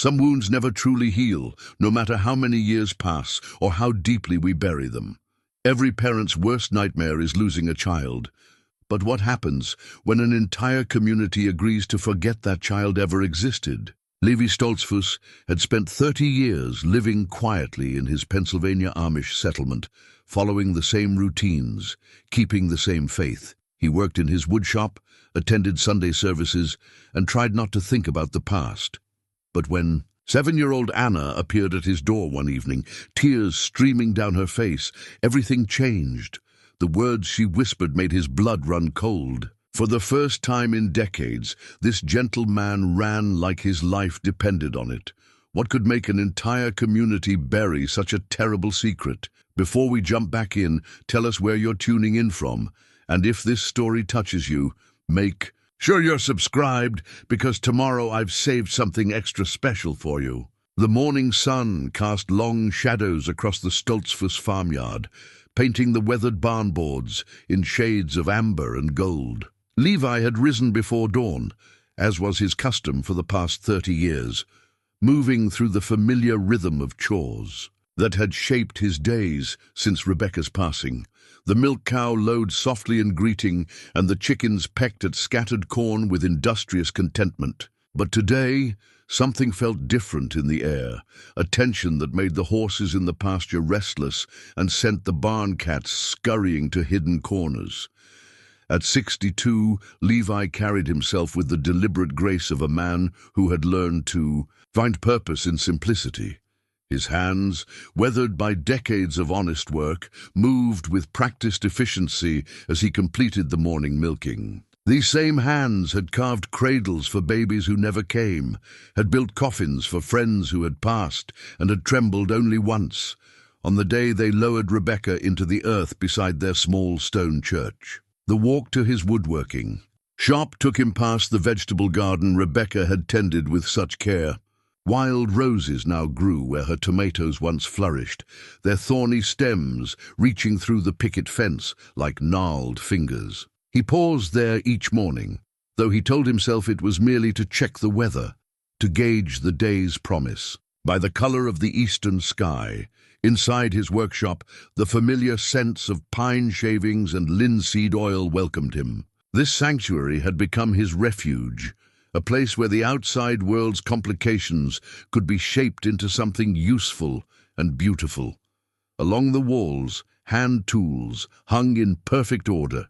Some wounds never truly heal, no matter how many years pass or how deeply we bury them. Every parent's worst nightmare is losing a child. But what happens when an entire community agrees to forget that child ever existed? Levi Stoltzfus had spent 30 years living quietly in his Pennsylvania Amish settlement, following the same routines, keeping the same faith. He worked in his woodshop, attended Sunday services, and tried not to think about the past. But when 7-year-old Anna appeared at his door one evening, tears streaming down her face, everything changed. The words she whispered made his blood run cold. For the first time in decades, this gentle man ran like his life depended on it. What could make an entire community bury such a terrible secret? Before we jump back in, tell us where you're tuning in from. And if this story touches you, make sure you're subscribed, because tomorrow I've saved something extra special for you. The morning sun cast long shadows across the Stoltzfus farmyard, painting the weathered barn boards in shades of amber and gold. Levi had risen before dawn, as was his custom for the past 30 years, moving through the familiar rhythm of chores that had shaped his days since Rebecca's passing. The milk cow lowed softly in greeting, and the chickens pecked at scattered corn with industrious contentment. But today, something felt different in the air, a tension that made the horses in the pasture restless and sent the barn cats scurrying to hidden corners. At 62, Levi carried himself with the deliberate grace of a man who had learned to find purpose in simplicity. His hands, weathered by decades of honest work, moved with practiced efficiency as he completed the morning milking. These same hands had carved cradles for babies who never came, had built coffins for friends who had passed, and had trembled only once, on the day they lowered Rebecca into the earth beside their small stone church. The walk to his woodworking shop took him past the vegetable garden Rebecca had tended with such care. Wild roses now grew where her tomatoes once flourished, their thorny stems reaching through the picket fence like gnarled fingers. He paused there each morning, though he told himself it was merely to check the weather, to gauge the day's promise. By the color of the eastern sky, inside his workshop, the familiar scents of pine shavings and linseed oil welcomed him. This sanctuary had become his refuge, a place where the outside world's complications could be shaped into something useful and beautiful. Along the walls, hand tools hung in perfect order,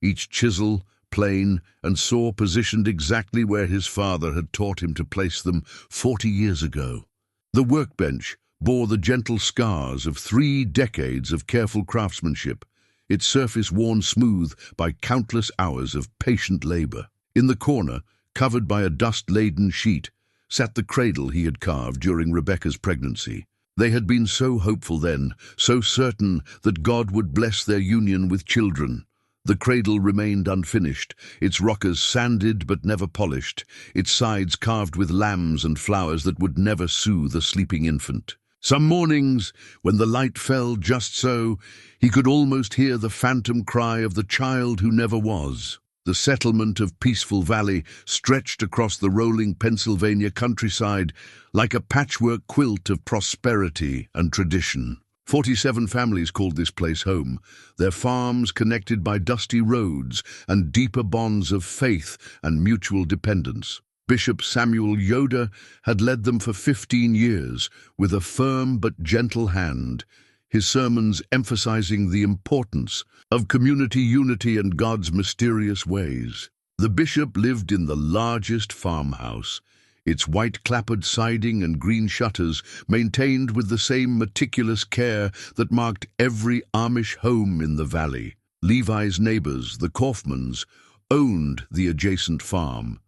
each chisel, plane, and saw positioned exactly where his father had taught him to place them 40 years ago. The workbench bore the gentle scars of 3 decades of careful craftsmanship, its surface worn smooth by countless hours of patient labor. In the corner, covered by a dust-laden sheet, sat the cradle he had carved during Rebecca's pregnancy. They had been so hopeful then, so certain that God would bless their union with children. The cradle remained unfinished, its rockers sanded but never polished, its sides carved with lambs and flowers that would never soothe a sleeping infant. Some mornings, when the light fell just so, he could almost hear the phantom cry of the child who never was. The settlement of Peaceful Valley stretched across the rolling Pennsylvania countryside like a patchwork quilt of prosperity and tradition. 47 families called this place home, their farms connected by dusty roads and deeper bonds of faith and mutual dependence. Bishop Samuel Yoder had led them for 15 years with a firm but gentle hand, his sermons emphasizing the importance of community unity and God's mysterious ways. The bishop lived in the largest farmhouse, its white-clappered siding and green shutters maintained with the same meticulous care that marked every Amish home in the valley. Levi's neighbors, the Kaufmans, owned the adjacent farm.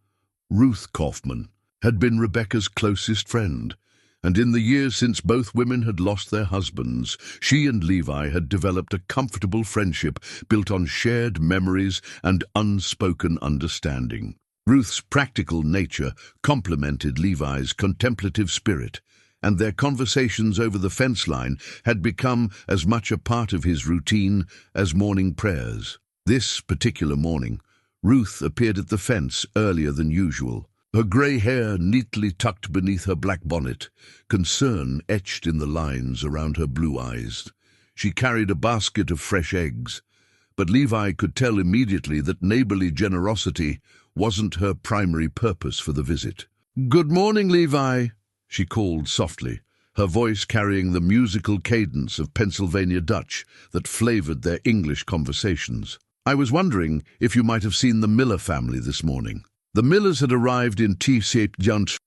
Ruth Kaufman had been Rebecca's closest friend, and in the years since both women had lost their husbands, she and Levi had developed a comfortable friendship built on shared memories and unspoken understanding. Ruth's practical nature complemented Levi's contemplative spirit, and their conversations over the fence line had become as much a part of his routine as morning prayers. This particular morning, Ruth appeared at the fence earlier than usual. her grey hair neatly tucked beneath her black bonnet, concern etched in the lines around her blue eyes. She carried a basket of fresh eggs, but Levi could tell immediately that neighborly generosity wasn't her primary purpose for the visit. "Good morning, Levi," she called softly, her voice carrying the musical cadence of Pennsylvania Dutch that flavored their English conversations. "I was wondering if you might have seen the Miller family this morning." The Millers had arrived in T-shaped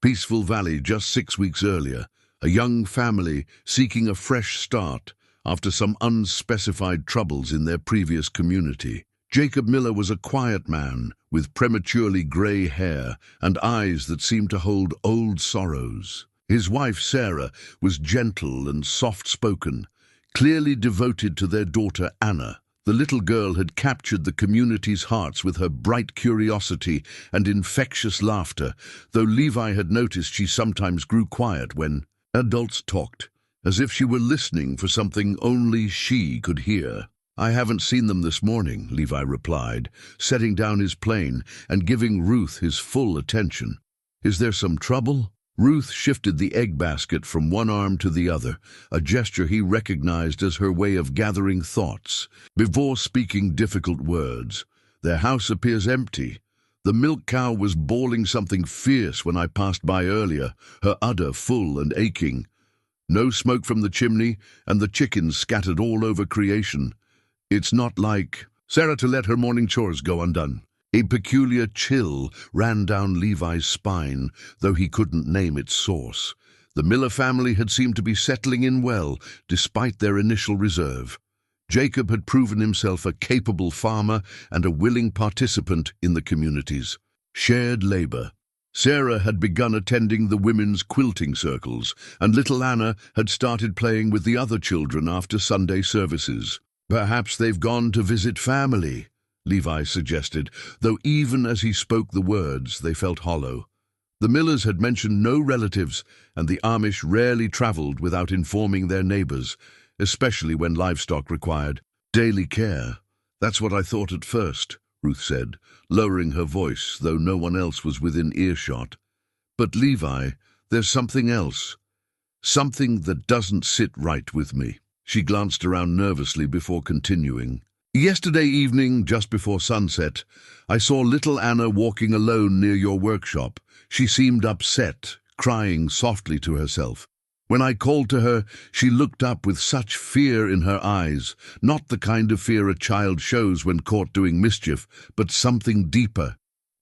Peaceful Valley just 6 weeks earlier, a young family seeking a fresh start after some unspecified troubles in their previous community. Jacob Miller was a quiet man with prematurely grey hair and eyes that seemed to hold old sorrows. His wife, Sarah, was gentle and soft-spoken, clearly devoted to their daughter, Anna. The little girl had captured the community's hearts with her bright curiosity and infectious laughter, though Levi had noticed she sometimes grew quiet when adults talked, as if she were listening for something only she could hear. "I haven't seen them this morning," Levi replied, setting down his plane and giving Ruth his full attention. "Is there some trouble?" Ruth shifted the egg basket from one arm to the other, a gesture he recognized as her way of gathering thoughts before speaking difficult words. "Their house appears empty. The milk cow was bawling something fierce when I passed by earlier, her udder full and aching. No smoke from the chimney, and the chickens scattered all over creation. It's not like Sarah to let her morning chores go undone." A peculiar chill ran down Levi's spine, though he couldn't name its source. The Miller family had seemed to be settling in well, despite their initial reserve. Jacob had proven himself a capable farmer and a willing participant in the community's shared labor. Sarah had begun attending the women's quilting circles, and little Anna had started playing with the other children after Sunday services. "Perhaps they've gone to visit family," Levi suggested, though even as he spoke the words, they felt hollow. The Millers had mentioned no relatives, and the Amish rarely traveled without informing their neighbors, especially when livestock required daily care. "That's what I thought at first," Ruth said, lowering her voice, though no one else was within earshot. "But Levi, there's something else. Something that doesn't sit right with me." She glanced around nervously before continuing. "Yesterday evening, just before sunset, I saw little Anna walking alone near your workshop. She seemed upset, crying softly to herself. When I called to her, she looked up with such fear in her eyes, not the kind of fear a child shows when caught doing mischief, but something deeper,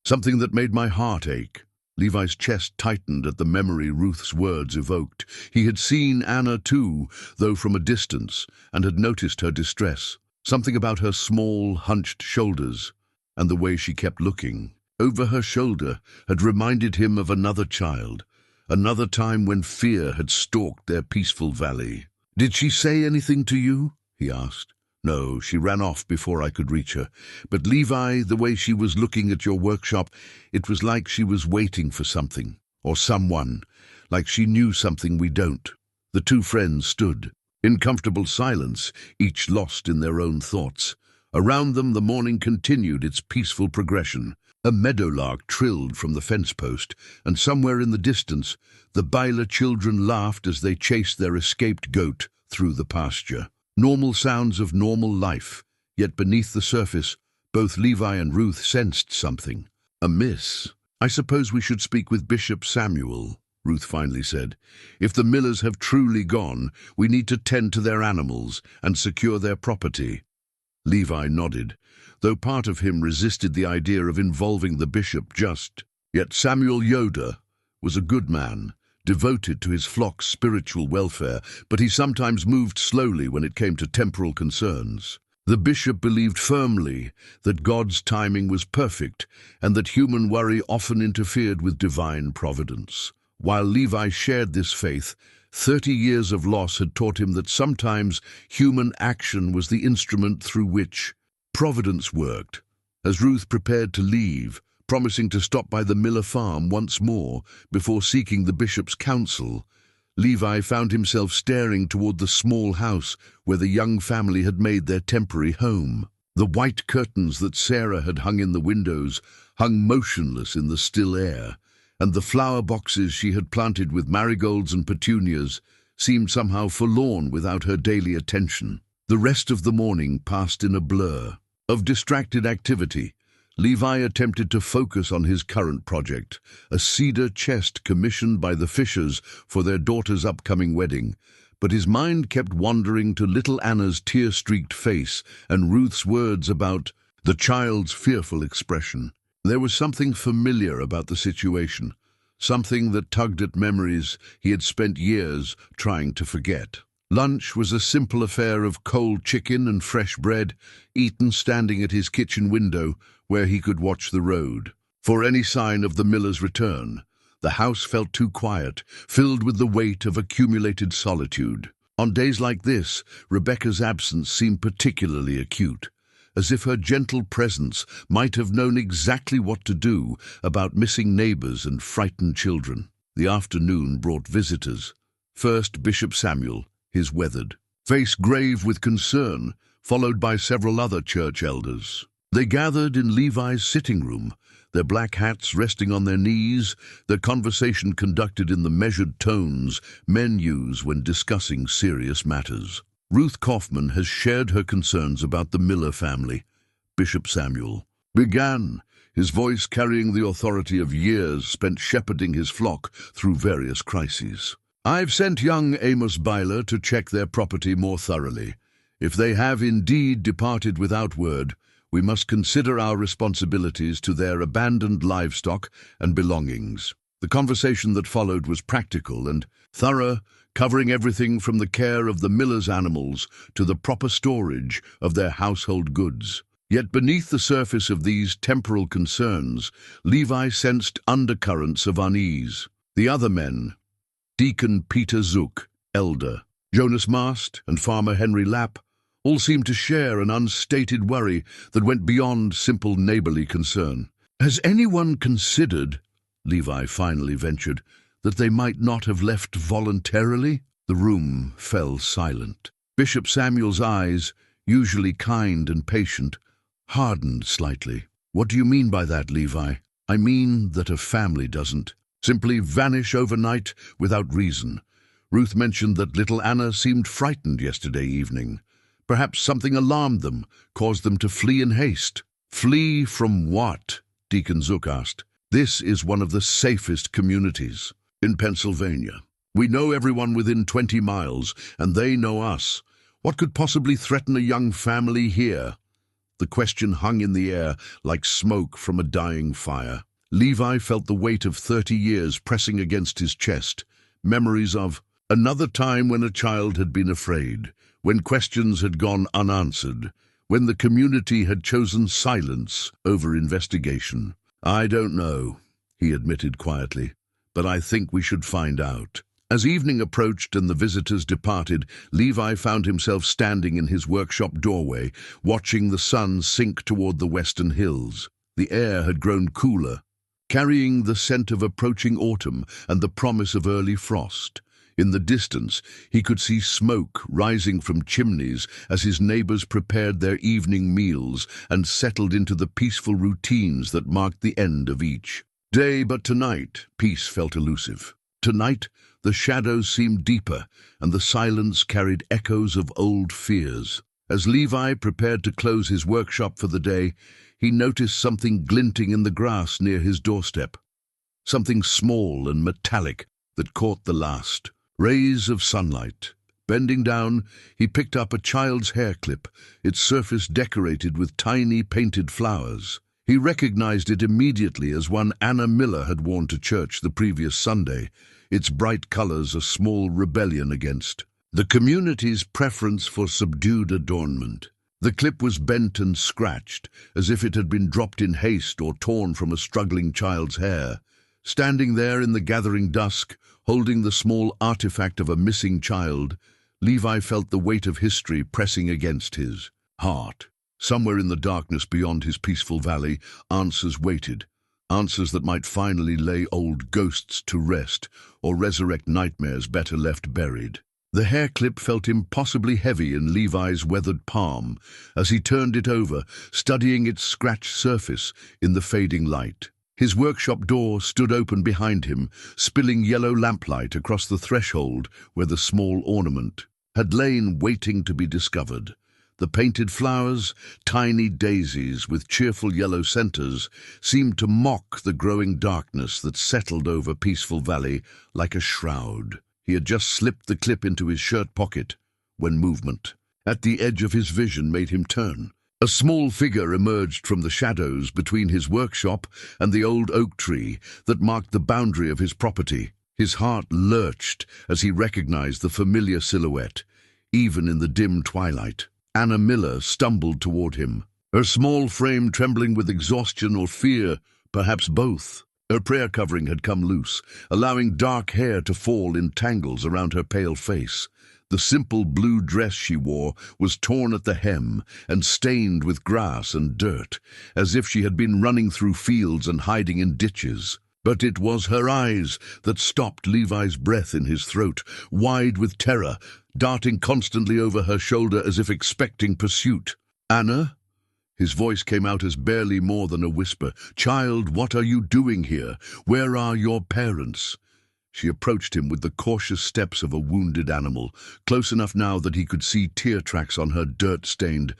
something that made my heart ache." Levi's chest tightened at the memory Ruth's words evoked. He had seen Anna too, though from a distance, and had noticed her distress. Something about her small, hunched shoulders, and the way she kept looking over her shoulder, had reminded him of another child, another time when fear had stalked their peaceful valley. "Did she say anything to you?" he asked. "No, she ran off before I could reach her. But Levi, the way she was looking at your workshop, it was like she was waiting for something, or someone, like she knew something we don't." The two friends stood in comfortable silence, each lost in their own thoughts. Around them the morning continued its peaceful progression. A meadowlark trilled from the fence post, and somewhere in the distance the Byler children laughed as they chased their escaped goat through the pasture. Normal sounds of normal life, yet beneath the surface both Levi and Ruth sensed something amiss. "I suppose we should speak with Bishop Samuel," Ruth finally said. "If the Millers have truly gone, we need to tend to their animals and secure their property." Levi nodded, though part of him resisted the idea of involving the bishop just. Yet Samuel Yoder was a good man, devoted to his flock's spiritual welfare, but he sometimes moved slowly when it came to temporal concerns. The bishop believed firmly that God's timing was perfect and that human worry often interfered with divine providence. While Levi shared this faith, 30 years of loss had taught him that sometimes human action was the instrument through which providence worked. As Ruth prepared to leave, promising to stop by the Miller farm once more before seeking the bishop's counsel, Levi found himself staring toward the small house where the young family had made their temporary home. The white curtains that Sarah had hung in the windows hung motionless in the still air, and the flower boxes she had planted with marigolds and petunias seemed somehow forlorn without her daily attention. The rest of the morning passed in a blur of distracted activity. Levi attempted to focus on his current project, a cedar chest commissioned by the Fishers for their daughter's upcoming wedding, but his mind kept wandering to little Anna's tear-streaked face and Ruth's words about the child's fearful expression. There was something familiar about the situation, something that tugged at memories he had spent years trying to forget. Lunch was a simple affair of cold chicken and fresh bread, eaten standing at his kitchen window where he could watch the road. For any sign of the miller's return, the house felt too quiet, filled with the weight of accumulated solitude. On days like this, Rebecca's absence seemed particularly acute, as if her gentle presence might have known exactly what to do about missing neighbors and frightened children. The afternoon brought visitors. First, Bishop Samuel, his weathered face grave with concern, followed by several other church elders. They gathered in Levi's sitting room, their black hats resting on their knees, their conversation conducted in the measured tones men use when discussing serious matters. Ruth Kaufman has shared her concerns about the Miller family. Bishop Samuel began, his voice carrying the authority of years spent shepherding his flock through various crises. I've sent young Amos Byler to check their property more thoroughly. If they have indeed departed without word, we must consider our responsibilities to their abandoned livestock and belongings. The conversation that followed was practical and thorough, covering everything from the care of the miller's animals to the proper storage of their household goods. Yet beneath the surface of these temporal concerns, Levi sensed undercurrents of unease. The other men, Deacon Peter Zook, elder, Jonas Mast, and Farmer Henry Lapp, all seemed to share an unstated worry that went beyond simple neighborly concern. Has anyone considered, Levi finally ventured, that they might not have left voluntarily? The room fell silent. Bishop Samuel's eyes, usually kind and patient, hardened slightly. What do you mean by that, Levi? I mean that a family doesn't simply vanish overnight without reason. Ruth mentioned that little Anna seemed frightened yesterday evening. Perhaps something alarmed them, caused them to flee in haste. Flee from what? Deacon Zook asked. This is one of the safest communities in Pennsylvania. We know everyone within 20 miles, and they know us. What could possibly threaten a young family here? The question hung in the air like smoke from a dying fire. Levi felt the weight of 30 years pressing against his chest, memories of another time when a child had been afraid, when questions had gone unanswered, when the community had chosen silence over investigation. I don't know, he admitted quietly, but I think we should find out. As evening approached and the visitors departed, Levi found himself standing in his workshop doorway, watching the sun sink toward the western hills. The air had grown cooler, carrying the scent of approaching autumn and the promise of early frost. In the distance, he could see smoke rising from chimneys as his neighbors prepared their evening meals and settled into the peaceful routines that marked the end of each day. But tonight, peace felt elusive. Tonight, the shadows seemed deeper, and the silence carried echoes of old fears. As Levi prepared to close his workshop for the day, he noticed something glinting in the grass near his doorstep. Something small and metallic that caught the last rays of sunlight. Bending down, he picked up a child's hair clip, its surface decorated with tiny painted flowers. He recognized it immediately as one Anna Miller had worn to church the previous Sunday, its bright colors a small rebellion against the community's preference for subdued adornment. The clip was bent and scratched, as if it had been dropped in haste or torn from a struggling child's hair. Standing there in the gathering dusk, holding the small artifact of a missing child, Levi felt the weight of history pressing against his heart. Somewhere in the darkness beyond his peaceful valley, answers waited. Answers that might finally lay old ghosts to rest or resurrect nightmares better left buried. The hair clip felt impossibly heavy in Levi's weathered palm as he turned it over, studying its scratched surface in the fading light. His workshop door stood open behind him, spilling yellow lamplight across the threshold where the small ornament had lain waiting to be discovered. The painted flowers, tiny daisies with cheerful yellow centers, seemed to mock the growing darkness that settled over Peaceful Valley like a shroud. He had just slipped the clip into his shirt pocket when movement at the edge of his vision made him turn. A small figure emerged from the shadows between his workshop and the old oak tree that marked the boundary of his property. His heart lurched as he recognized the familiar silhouette, even in the dim twilight. Anna Miller stumbled toward him, her small frame trembling with exhaustion or fear, perhaps both. Her prayer covering had come loose, allowing dark hair to fall in tangles around her pale face. The simple blue dress she wore was torn at the hem and stained with grass and dirt, as if she had been running through fields and hiding in ditches. But it was her eyes that stopped Levi's breath in his throat, wide with terror, darting constantly over her shoulder as if expecting pursuit. "Anna?" His voice came out as barely more than a whisper. "Child, what are you doing here? Where are your parents?" She approached him with the cautious steps of a wounded animal, close enough now that he could see tear tracks on her dirt-stained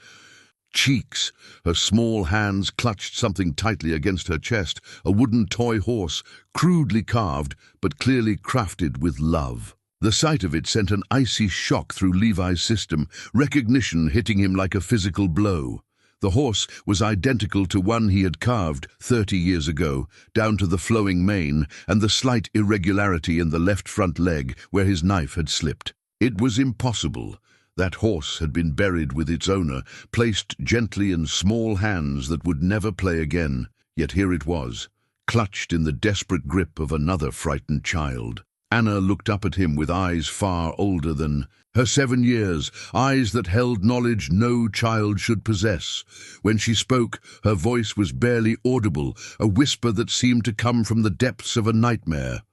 cheeks. Her small hands clutched something tightly against her chest, a wooden toy horse, crudely carved but clearly crafted with love. The sight of it sent an icy shock through Levi's system, recognition hitting him like a physical blow. The horse was identical to one he had carved 30 years ago, down to the flowing mane and the slight irregularity in the left front leg where his knife had slipped. It was impossible. That horse had been buried with its owner, placed gently in small hands that would never play again. Yet here it was, clutched in the desperate grip of another frightened child. Anna looked up at him with eyes far older than her 7 years, eyes that held knowledge no child should possess. When she spoke, her voice was barely audible, a whisper that seemed to come from the depths of a nightmare.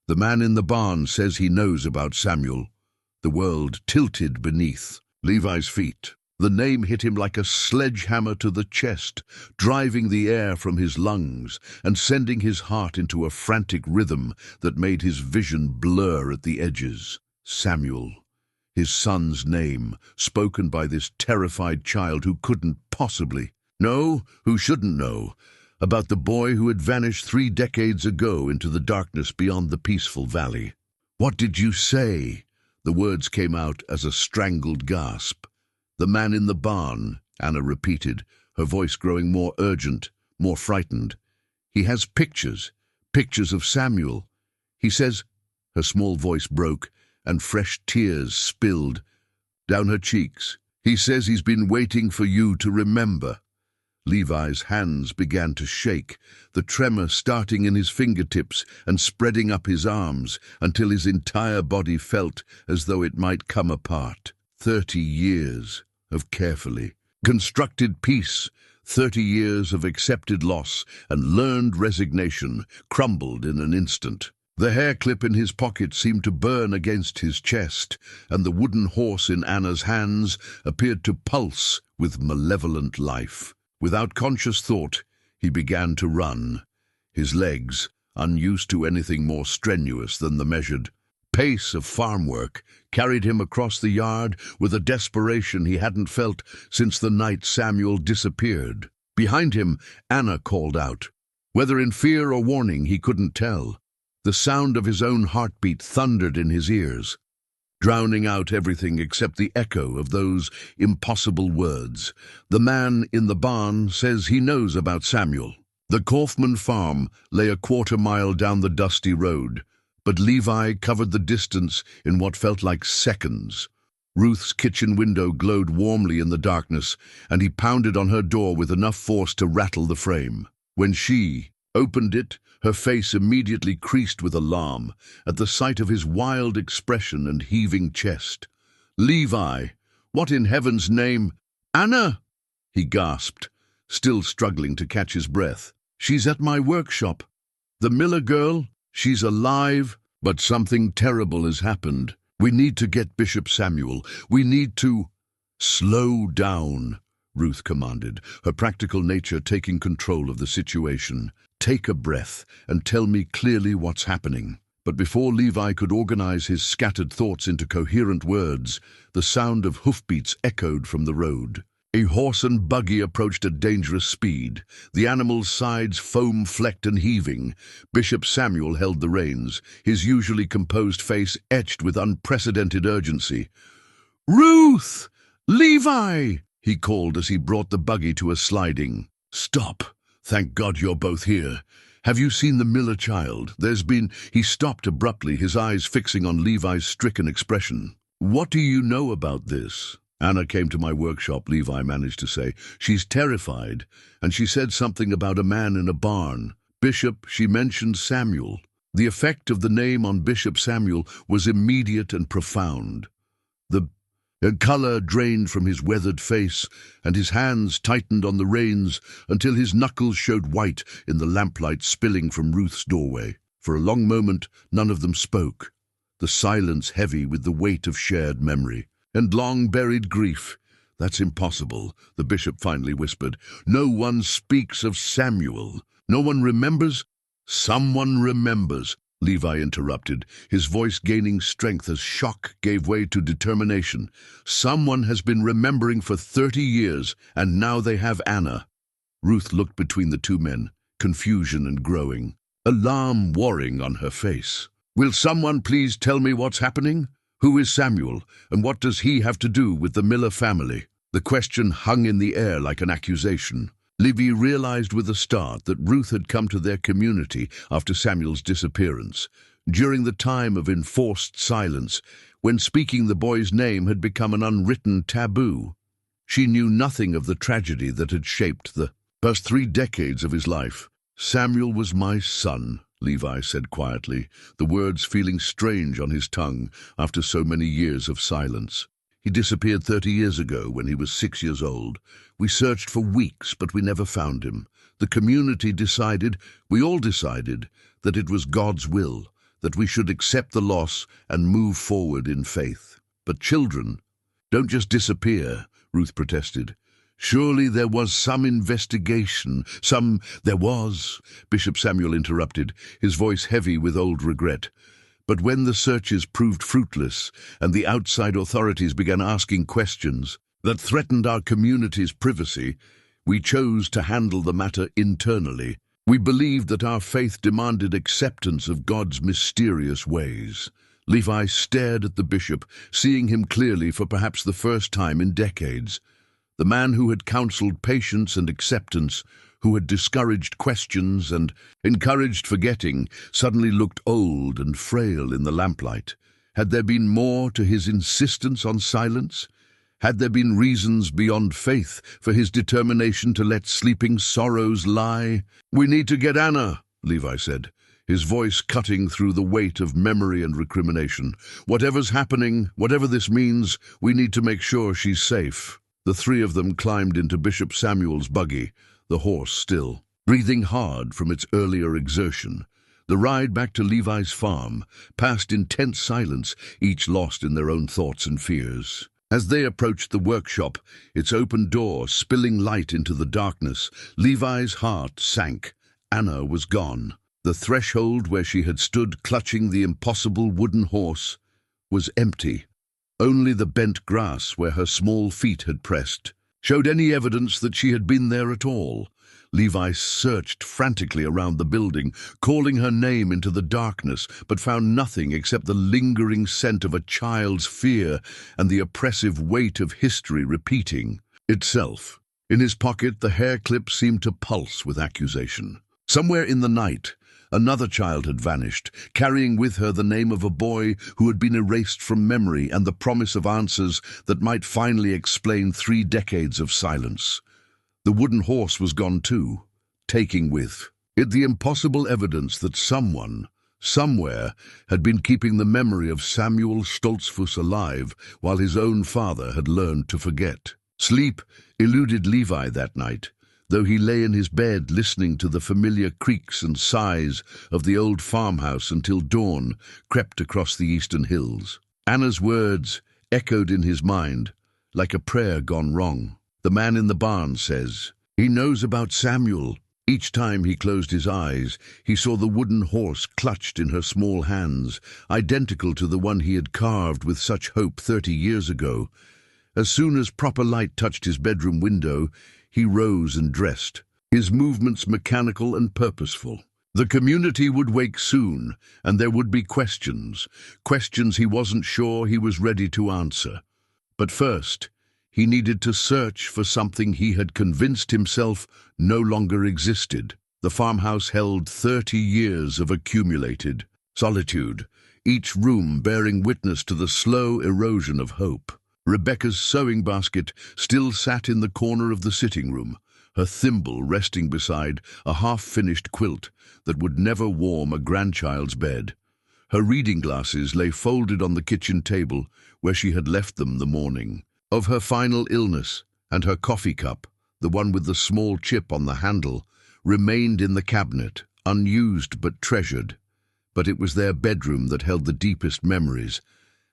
"The man in the barn says he knows about Samuel." The world tilted beneath Levi's feet. The name hit him like a sledgehammer to the chest, driving the air from his lungs and sending his heart into a frantic rhythm that made his vision blur at the edges. Samuel, his son's name, spoken by this terrified child who couldn't possibly know, who shouldn't know, about the boy who had vanished 3 decades ago into the darkness beyond the Peaceful Valley. "What did you say?" The words came out as a strangled gasp. "The man in the barn," Anna repeated, her voice growing more urgent, more frightened. "He has pictures of Samuel. He says—" Her small voice broke, and fresh tears spilled down her cheeks. "He says he's been waiting for you to remember." Levi's hands began to shake, the tremor starting in his fingertips and spreading up his arms until his entire body felt as though it might come apart. 30 years of carefully constructed peace, 30 years of accepted loss and learned resignation crumbled in an instant. The hair clip in his pocket seemed to burn against his chest, and the wooden horse in Anna's hands appeared to pulse with malevolent life. Without conscious thought, he began to run. His legs, unused to anything more strenuous than the measured pace of farm work, carried him across the yard with a desperation he hadn't felt since the night Samuel disappeared. Behind him, Anna called out. Whether in fear or warning, he couldn't tell. The sound of his own heartbeat thundered in his ears, drowning out everything except the echo of those impossible words. "The man in the barn says he knows about Samuel." The Kaufman farm lay a quarter-mile down the dusty road, but Levi covered the distance in what felt like seconds. Ruth's kitchen window glowed warmly in the darkness, and he pounded on her door with enough force to rattle the frame. When she opened it, her face immediately creased with alarm at the sight of his wild expression and heaving chest. "Levi, what in heaven's name—" "Anna!" he gasped, still struggling to catch his breath. "She's at my workshop. The Miller girl, she's alive, but something terrible has happened. We need to get Bishop Samuel. We need to—" "Slow down," Ruth commanded, her practical nature taking control of the situation. "Take a breath and tell me clearly what's happening." But before Levi could organize his scattered thoughts into coherent words, the sound of hoofbeats echoed from the road. A horse and buggy approached at dangerous speed, the animal's sides foam-flecked and heaving. Bishop Samuel held the reins, his usually composed face etched with unprecedented urgency. "Ruth! Levi!" he called as he brought the buggy to a sliding. "Stop! Thank God you're both here. Have you seen the Miller child? There's been—" He stopped abruptly, his eyes fixing on Levi's stricken expression. "What do you know about this?" "Anna came to my workshop," Levi managed to say. "She's terrified, and she said something about a man in a barn. Bishop, she mentioned Samuel." The effect of the name on Bishop Samuel was immediate and profound. The color drained from his weathered face, and his hands tightened on the reins until his knuckles showed white in the lamplight spilling from Ruth's doorway. For a long moment, none of them spoke, the silence heavy with the weight of shared memory and long-buried grief. "That's impossible," the bishop finally whispered. "No one speaks of Samuel. No one remembers—" "Someone remembers," Levi interrupted, his voice gaining strength as shock gave way to determination. "Someone has been remembering for 30 years, and now they have Anna." Ruth looked between the two men, confusion and growing, alarm warring on her face. "Will someone please tell me what's happening? Who is Samuel, and what does he have to do with the Miller family?" The question hung in the air like an accusation. Levi realized with a start that Ruth had come to their community after Samuel's disappearance, during the time of enforced silence, when speaking the boy's name had become an unwritten taboo. She knew nothing of the tragedy that had shaped the past 3 decades of his life. "Samuel was my son," Levi said quietly, the words feeling strange on his tongue after so many years of silence. "He disappeared 30 years ago when he was 6 years old. We searched for weeks, but we never found him. The community decided, we all decided, that it was God's will, that we should accept the loss and move forward in faith. But children don't just disappear," Ruth protested. "Surely there was some investigation, There was," Bishop Samuel interrupted, his voice heavy with old regret. "But when the searches proved fruitless and the outside authorities began asking questions that threatened our community's privacy, we chose to handle the matter internally. We believed that our faith demanded acceptance of God's mysterious ways." Levi stared at the bishop, seeing him clearly for perhaps the first time in decades. The man who had counseled patience and acceptance, who had discouraged questions and encouraged forgetting, suddenly looked old and frail in the lamplight. Had there been more to his insistence on silence? Had there been reasons beyond faith for his determination to let sleeping sorrows lie? "We need to get Anna," Levi said, his voice cutting through the weight of memory and recrimination. "Whatever's happening, whatever this means, we need to make sure she's safe." The 3 of them climbed into Bishop Samuel's buggy, the horse still, breathing hard from its earlier exertion. The ride back to Levi's farm passed in tense silence, each lost in their own thoughts and fears. As they approached the workshop, its open door spilling light into the darkness, Levi's heart sank. Anna was gone. The threshold where she had stood clutching the impossible wooden horse was empty. Only the bent grass where her small feet had pressed showed any evidence that she had been there at all. Levi searched frantically around the building, calling her name into the darkness, but found nothing except the lingering scent of a child's fear and the oppressive weight of history repeating itself. In his pocket, the hair clip seemed to pulse with accusation. Somewhere in the night, another child had vanished, carrying with her the name of a boy who had been erased from memory and the promise of answers that might finally explain 3 decades of silence. The wooden horse was gone too, taking with it the impossible evidence that someone, somewhere, had been keeping the memory of Samuel Stoltzfus alive while his own father had learned to forget. Sleep eluded Levi that night, though he lay in his bed listening to the familiar creaks and sighs of the old farmhouse until dawn crept across the eastern hills. Anna's words echoed in his mind like a prayer gone wrong. The man in the barn says. He knows about Samuel. Each time he closed his eyes, he saw the wooden horse clutched in her small hands, identical to the one he had carved with such hope 30 years ago. As soon as proper light touched his bedroom window, he rose and dressed, his movements mechanical and purposeful. The community would wake soon, and there would be questions he wasn't sure he was ready to answer. But first, he needed to search for something he had convinced himself no longer existed. The farmhouse held 30 years of accumulated solitude, each room bearing witness to the slow erosion of hope. Rebecca's sewing basket still sat in the corner of the sitting room, her thimble resting beside a half-finished quilt that would never warm a grandchild's bed. Her reading glasses lay folded on the kitchen table where she had left them the morning of her final illness, and her coffee cup, the one with the small chip on the handle, remained in the cabinet, unused but treasured. But it was their bedroom that held the deepest memories,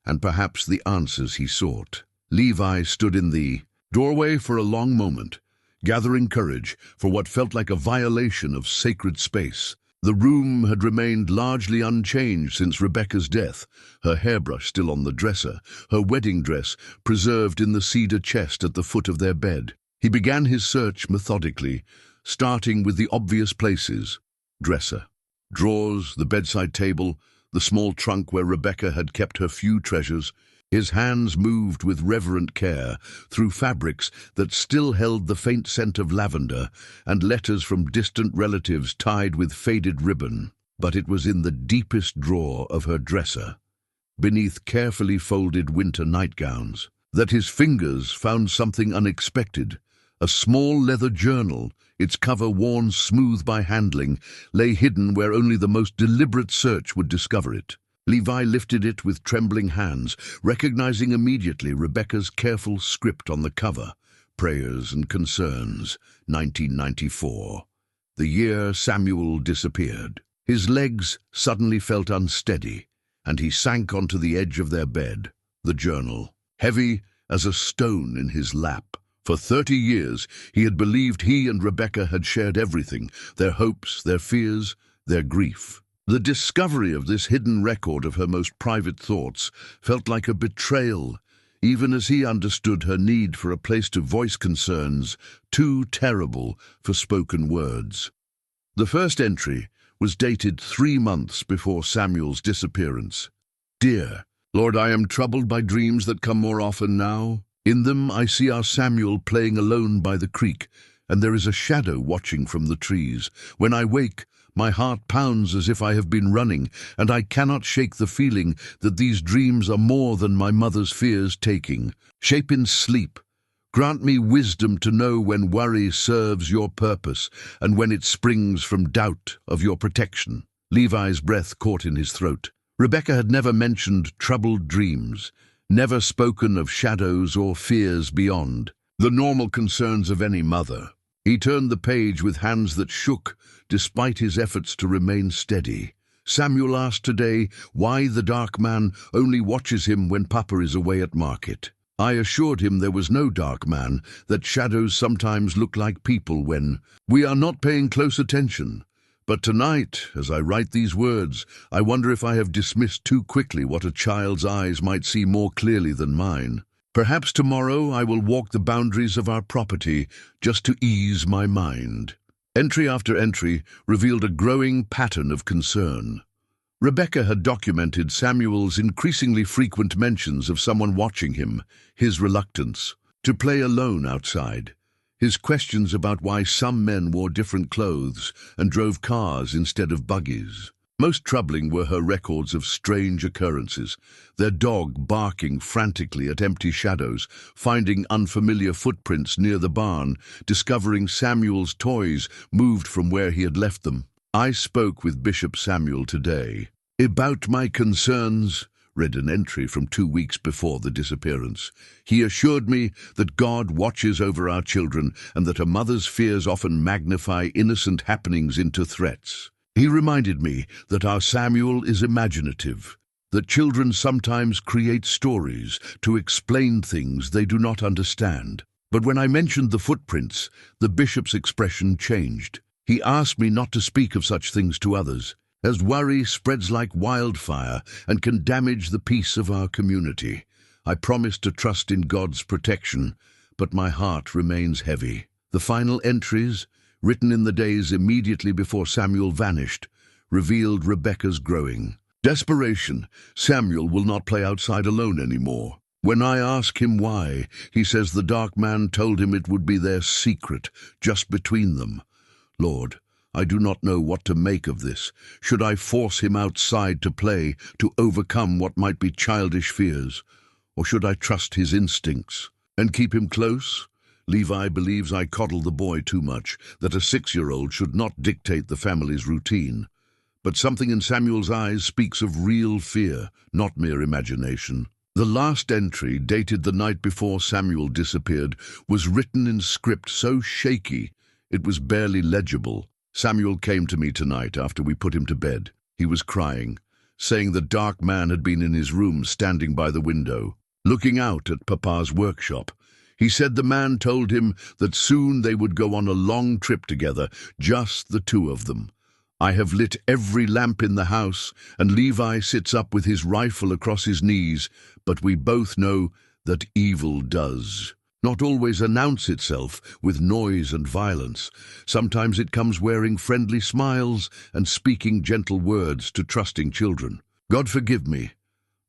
and perhaps the answers he sought. Levi stood in the doorway for a long moment, gathering courage for what felt like a violation of sacred space. The room had remained largely unchanged since Rebecca's death, her hairbrush still on the dresser, her wedding dress preserved in the cedar chest at the foot of their bed. He began his search methodically, starting with the obvious places: dresser, drawers, the bedside table, the small trunk where Rebecca had kept her few treasures. His hands moved with reverent care through fabrics that still held the faint scent of lavender and letters from distant relatives tied with faded ribbon. But it was in the deepest drawer of her dresser, beneath carefully folded winter nightgowns, that his fingers found something unexpected. A small leather journal, its cover worn smooth by handling, lay hidden where only the most deliberate search would discover it. Levi lifted it with trembling hands, recognizing immediately Rebecca's careful script on the cover: Prayers and Concerns, 1994. The year Samuel disappeared. His legs suddenly felt unsteady, and he sank onto the edge of their bed, the journal, heavy as a stone in his lap. For 30 years, he had believed he and Rebecca had shared everything: their hopes, their fears, their grief. The discovery of this hidden record of her most private thoughts felt like a betrayal, even as he understood her need for a place to voice concerns too terrible for spoken words. The first entry was dated 3 months before Samuel's disappearance. Dear Lord, I am troubled by dreams that come more often now. In them I see our Samuel playing alone by the creek, and there is a shadow watching from the trees. When I wake, my heart pounds as if I have been running, and I cannot shake the feeling that these dreams are more than my mother's fears taking. Shape in sleep. Grant me wisdom to know when worry serves your purpose, and when it springs from doubt of your protection. Levi's breath caught in his throat. Rebecca had never mentioned troubled dreams, never spoken of shadows or fears beyond the normal concerns of any mother. He turned the page with hands that shook, despite his efforts to remain steady. Samuel asked today why the dark man only watches him when Papa is away at market. I assured him there was no dark man, that shadows sometimes look like people when we are not paying close attention. But tonight, as I write these words, I wonder if I have dismissed too quickly what a child's eyes might see more clearly than mine. Perhaps tomorrow I will walk the boundaries of our property just to ease my mind. Entry after entry revealed a growing pattern of concern. Rebecca had documented Samuel's increasingly frequent mentions of someone watching him, his reluctance to play alone outside, his questions about why some men wore different clothes and drove cars instead of buggies. Most troubling were her records of strange occurrences: their dog barking frantically at empty shadows, finding unfamiliar footprints near the barn, discovering Samuel's toys moved from where he had left them. I spoke with Bishop Samuel today about my concerns, read an entry from 2 weeks before the disappearance. He assured me that God watches over our children and that a mother's fears often magnify innocent happenings into threats. He reminded me that our Samuel is imaginative, that children sometimes create stories to explain things they do not understand. But when I mentioned the footprints, the bishop's expression changed. He asked me not to speak of such things to others, as worry spreads like wildfire and can damage the peace of our community. I promised to trust in God's protection, but my heart remains heavy. The final entries, written in the days immediately before Samuel vanished, revealed Rebekah's growing desperation. Samuel will not play outside alone anymore. When I ask him why, he says the dark man told him it would be their secret, just between them. Lord, I do not know what to make of this. Should I force him outside to play, to overcome what might be childish fears? Or should I trust his instincts and keep him close? Levi believes I coddle the boy too much, that a 6-year-old should not dictate the family's routine. But something in Samuel's eyes speaks of real fear, not mere imagination. The last entry, dated the night before Samuel disappeared, was written in script so shaky it was barely legible. Samuel came to me tonight after we put him to bed. He was crying, saying the dark man had been in his room standing by the window, looking out at Papa's workshop. He said the man told him that soon they would go on a long trip together, just the two of them. I have lit every lamp in the house, and Levi sits up with his rifle across his knees, but we both know that evil does not always announce itself with noise and violence. Sometimes it comes wearing friendly smiles and speaking gentle words to trusting children. God forgive me,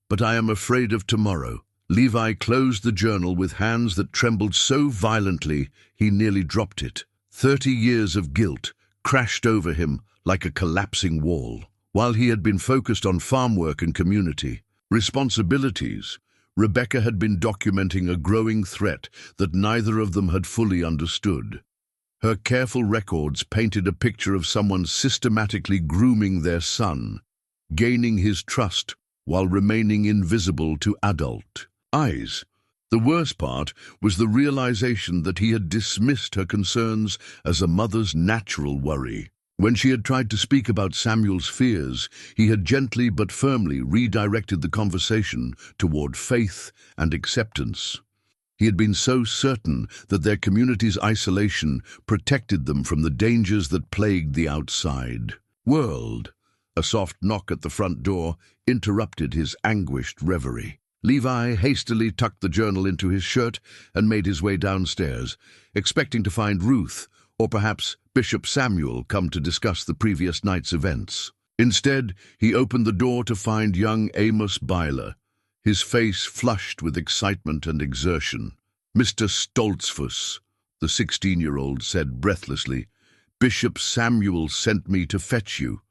but I am afraid of tomorrow. Levi closed the journal with hands that trembled so violently he nearly dropped it. 30 years of guilt crashed over him like a collapsing wall. While he had been focused on farm work and community responsibilities, Rebekah had been documenting a growing threat that neither of them had fully understood. Her careful records painted a picture of someone systematically grooming their son, gaining his trust while remaining invisible to adult eyes. The worst part was the realization that he had dismissed her concerns as a mother's natural worry. When she had tried to speak about Samuel's fears, he had gently but firmly redirected the conversation toward faith and acceptance. He had been so certain that their community's isolation protected them from the dangers that plagued the outside world. A soft knock at the front door interrupted his anguished reverie. Levi hastily tucked the journal into his shirt and made his way downstairs, expecting to find Ruth, or perhaps Bishop Samuel, come to discuss the previous night's events. Instead, he opened the door to find young Amos Byler, his face flushed with excitement and exertion. "Mr. Stoltzfus," the 16-year-old said breathlessly, "Bishop Samuel sent me to fetch you.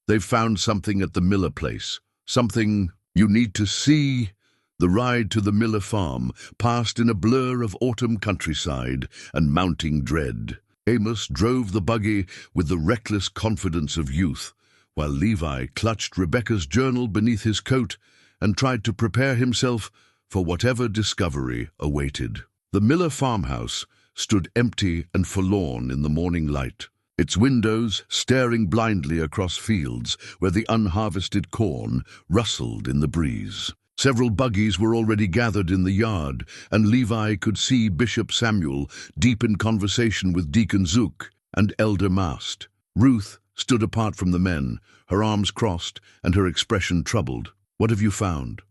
They've found something at the Miller place, something you need to see." The ride to the Miller farm passed in a blur of autumn countryside and mounting dread. Amos drove the buggy with the reckless confidence of youth, while Levi clutched Rebekah's journal beneath his coat and tried to prepare himself for whatever discovery awaited. The Miller farmhouse stood empty and forlorn in the morning light, its windows staring blindly across fields where the unharvested corn rustled in the breeze. Several buggies were already gathered in the yard, and Levi could see Bishop Samuel deep in conversation with Deacon Zook and Elder Mast. Ruth stood apart from the men, her arms crossed and her expression troubled. "What have you found?"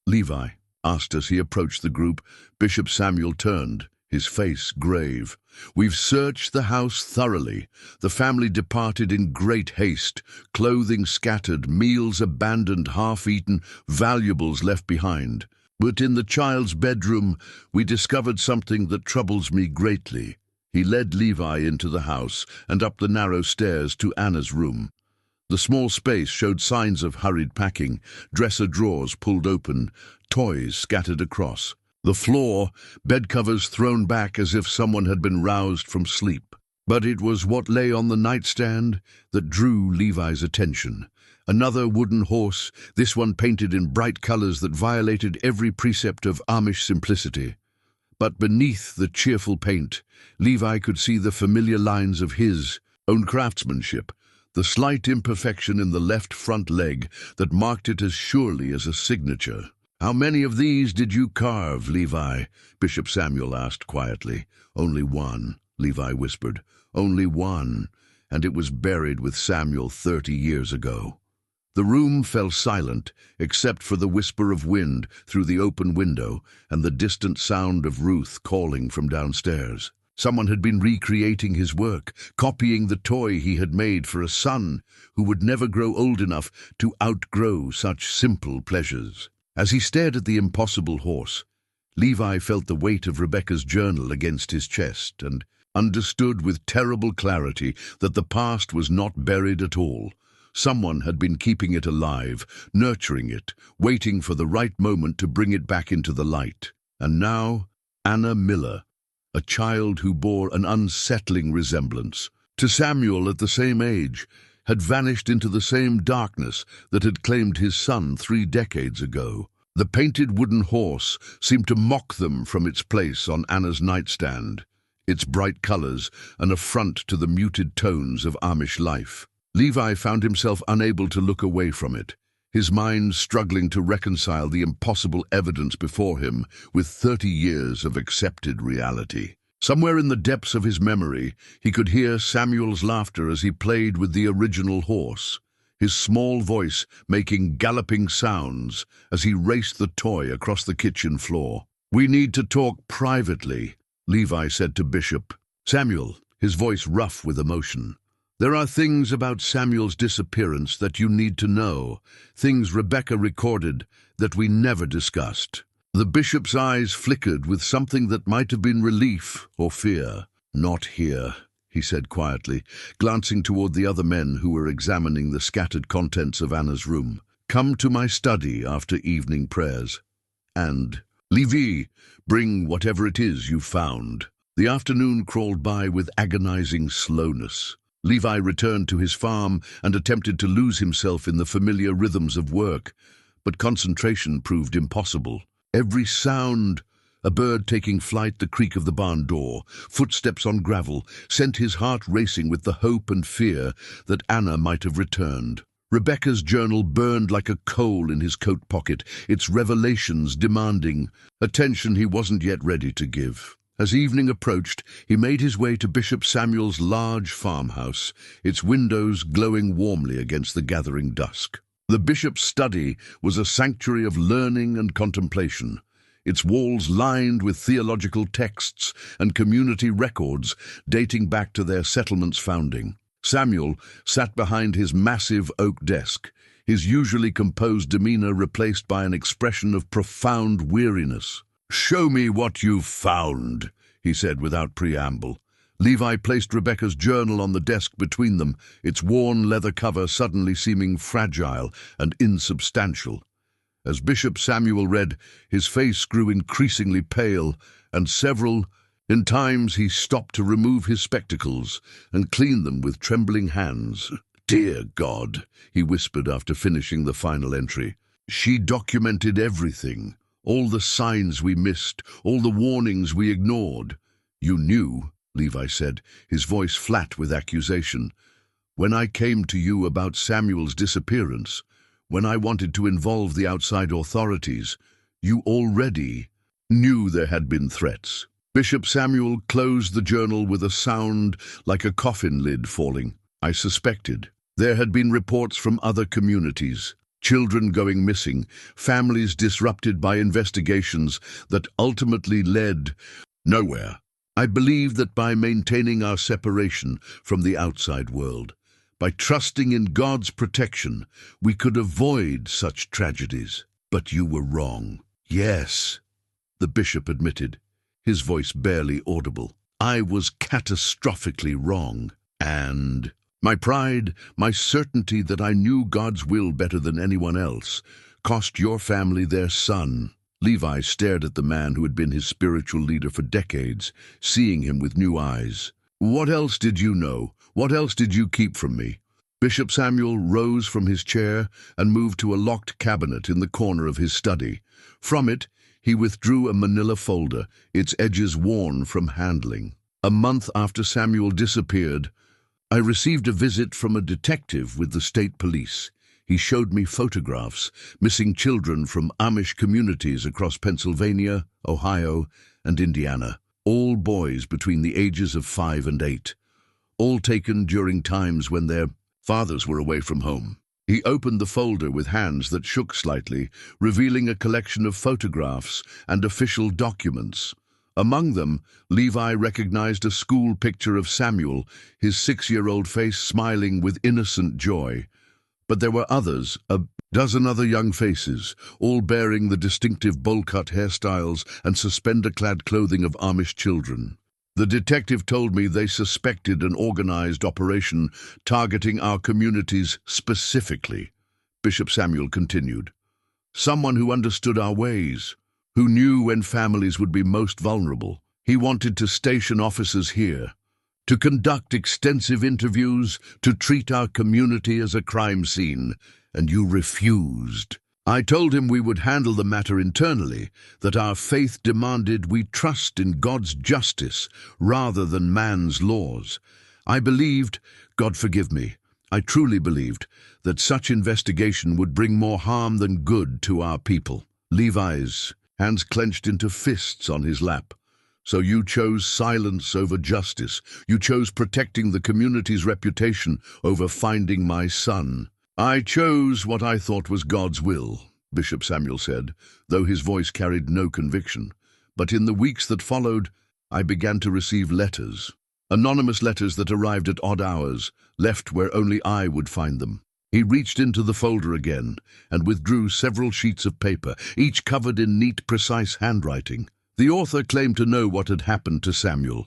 Levi asked as he approached the group. Bishop Samuel turned, his face grave. "We've searched the house thoroughly. The family departed in great haste, clothing scattered, meals abandoned, half-eaten, valuables left behind. But in the child's bedroom, we discovered something that troubles me greatly." He led Levi into the house and up the narrow stairs to Anna's room. The small space showed signs of hurried packing, dresser drawers pulled open, toys scattered across. The floor, bed covers thrown back as if someone had been roused from sleep. But it was what lay on the nightstand that drew Levi's attention. Another wooden horse, this one painted in bright colors that violated every precept of Amish simplicity. But beneath the cheerful paint, Levi could see the familiar lines of his own craftsmanship, the slight imperfection in the left front leg that marked it as surely as a signature. "How many of these did you carve, Levi?" Bishop Samuel asked quietly. "Only one," Levi whispered. "Only one, and it was buried with Samuel 30 years ago." The room fell silent, except for the whisper of wind through the open window and the distant sound of Ruth calling from downstairs. Someone had been recreating his work, copying the toy he had made for a son who would never grow old enough to outgrow such simple pleasures. As he stared at the impossible horse, Levi felt the weight of Rebecca's journal against his chest and understood with terrible clarity that the past was not buried at all. Someone had been keeping it alive, nurturing it, waiting for the right moment to bring it back into the light. And now, Anna Miller, a child who bore an unsettling resemblance to Samuel at the same age, had vanished into the same darkness that had claimed his son 3 decades ago. The painted wooden horse seemed to mock them from its place on Anna's nightstand, its bright colors an affront to the muted tones of Amish life. Levi found himself unable to look away from it, his mind struggling to reconcile the impossible evidence before him with 30 years of accepted reality. Somewhere in the depths of his memory, he could hear Samuel's laughter as he played with the original horse, his small voice making galloping sounds as he raced the toy across the kitchen floor. "We need to talk privately," Levi said to Bishop. "Samuel," his voice rough with emotion, "there are things about Samuel's disappearance that you need to know, things Rebecca recorded that we never discussed." The bishop's eyes flickered with something that might have been relief or fear. "Not here," he said quietly, glancing toward the other men who were examining the scattered contents of Anna's room. "Come to my study after evening prayers. And, Levi, bring whatever it is you found." The afternoon crawled by with agonizing slowness. Levi returned to his farm and attempted to lose himself in the familiar rhythms of work, but concentration proved impossible. Every sound, a bird taking flight, the creak of the barn door, footsteps on gravel, sent his heart racing with the hope and fear that Anna might have returned. Rebecca's journal burned like a coal in his coat pocket, its revelations demanding attention he wasn't yet ready to give. As evening approached, he made his way to Bishop Samuel's large farmhouse, its windows glowing warmly against the gathering dusk. The bishop's study was a sanctuary of learning and contemplation, its walls lined with theological texts and community records dating back to their settlement's founding. Samuel sat behind his massive oak desk, his usually composed demeanor replaced by an expression of profound weariness. "Show me what you've found," he said without preamble. Levi placed Rebecca's journal on the desk between them, its worn leather cover suddenly seeming fragile and insubstantial. As Bishop Samuel read, his face grew increasingly pale, and in times he stopped to remove his spectacles and clean them with trembling hands. "Dear God," he whispered after finishing the final entry. "She documented everything, all the signs we missed, all the warnings we ignored. You knew," Levi said, his voice flat with accusation. "When I came to you about Samuel's disappearance, when I wanted to involve the outside authorities, you already knew there had been threats." Bishop Samuel closed the journal with a sound like a coffin lid falling. "I suspected. There had been reports from other communities, children going missing, families disrupted by investigations that ultimately led nowhere. I believe that by maintaining our separation from the outside world, by trusting in God's protection, we could avoid such tragedies. But you were wrong." "Yes," the bishop admitted, his voice barely audible. "I was catastrophically wrong. And my pride, my certainty that I knew God's will better than anyone else, cost your family their son." Levi stared at the man who had been his spiritual leader for decades, seeing him with new eyes. "What else did you know? What else did you keep from me?" Bishop Samuel rose from his chair and moved to a locked cabinet in the corner of his study. From it, he withdrew a manila folder, its edges worn from handling. "A month after Samuel disappeared, I received a visit from a detective with the state police. He showed me photographs, missing children from Amish communities across Pennsylvania, Ohio, and Indiana, all boys between the ages of 5 and 8, all taken during times when their fathers were away from home. He opened the folder with hands that shook slightly, revealing a collection of photographs and official documents. Among them, Levi recognized a school picture of Samuel, his 6-year-old face smiling with innocent joy. But there were others, a dozen other young faces, all bearing the distinctive bowl-cut hairstyles and suspender-clad clothing of Amish children. The detective told me they suspected an organized operation targeting our communities specifically. Bishop Samuel continued. Someone who understood our ways, who knew when families would be most vulnerable. He wanted to station officers here, to conduct extensive interviews, to treat our community as a crime scene, and you refused. I told him we would handle the matter internally, that our faith demanded we trust in God's justice rather than man's laws. I believed, God forgive me, I truly believed, that such investigation would bring more harm than good to our people. Levi's hands clenched into fists on his lap. So you chose silence over justice. You chose protecting the community's reputation over finding my son. I chose what I thought was God's will, Bishop Samuel said, though his voice carried no conviction. But in the weeks that followed, I began to receive letters. Anonymous letters that arrived at odd hours, left where only I would find them. He reached into the folder again and withdrew several sheets of paper, each covered in neat, precise handwriting. The author claimed to know what had happened to Samuel.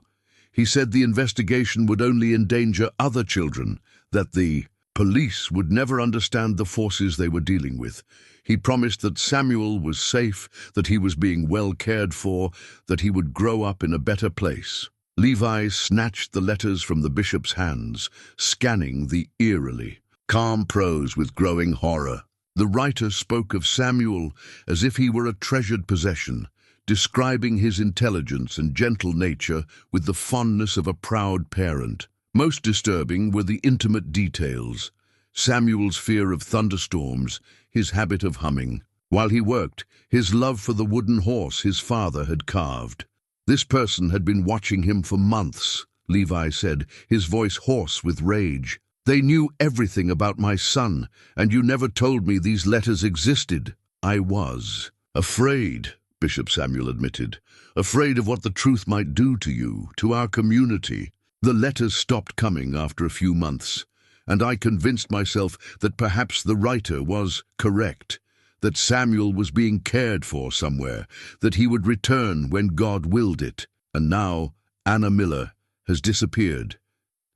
He said the investigation would only endanger other children, that the police would never understand the forces they were dealing with. He promised that Samuel was safe, that he was being well cared for, that he would grow up in a better place. Levi snatched the letters from the bishop's hands, scanning the eerily calm prose with growing horror. The writer spoke of Samuel as if he were a treasured possession, describing his intelligence and gentle nature with the fondness of a proud parent. Most disturbing were the intimate details. Samuel's fear of thunderstorms, his habit of humming. While he worked, his love for the wooden horse his father had carved. This person had been watching him for months, Levi said, his voice hoarse with rage. They knew everything about my son, and you never told me these letters existed. I was afraid, Bishop Samuel admitted, afraid of what the truth might do to you, to our community. The letters stopped coming after a few months, and I convinced myself that perhaps the writer was correct, that Samuel was being cared for somewhere, that he would return when God willed it. And now Anna Miller has disappeared.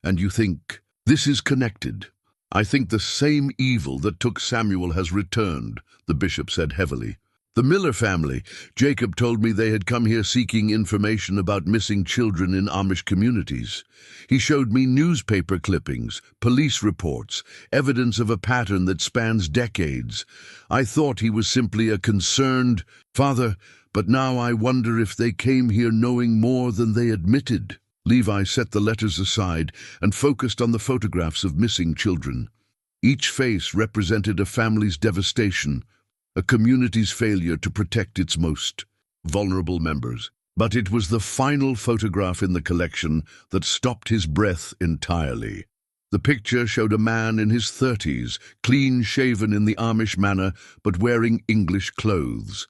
And you think, this is connected. I think the same evil that took Samuel has returned, the bishop said heavily. The Miller family, Jacob told me they had come here seeking information about missing children in Amish communities. He showed me newspaper clippings, police reports, evidence of a pattern that spans decades. I thought he was simply a concerned father, but now I wonder if they came here knowing more than they admitted. Levi set the letters aside and focused on the photographs of missing children. Each face represented a family's devastation, a community's failure to protect its most vulnerable members. But it was the final photograph in the collection that stopped his breath entirely. The picture showed a man in his 30s, clean-shaven in the Amish manner, but wearing English clothes.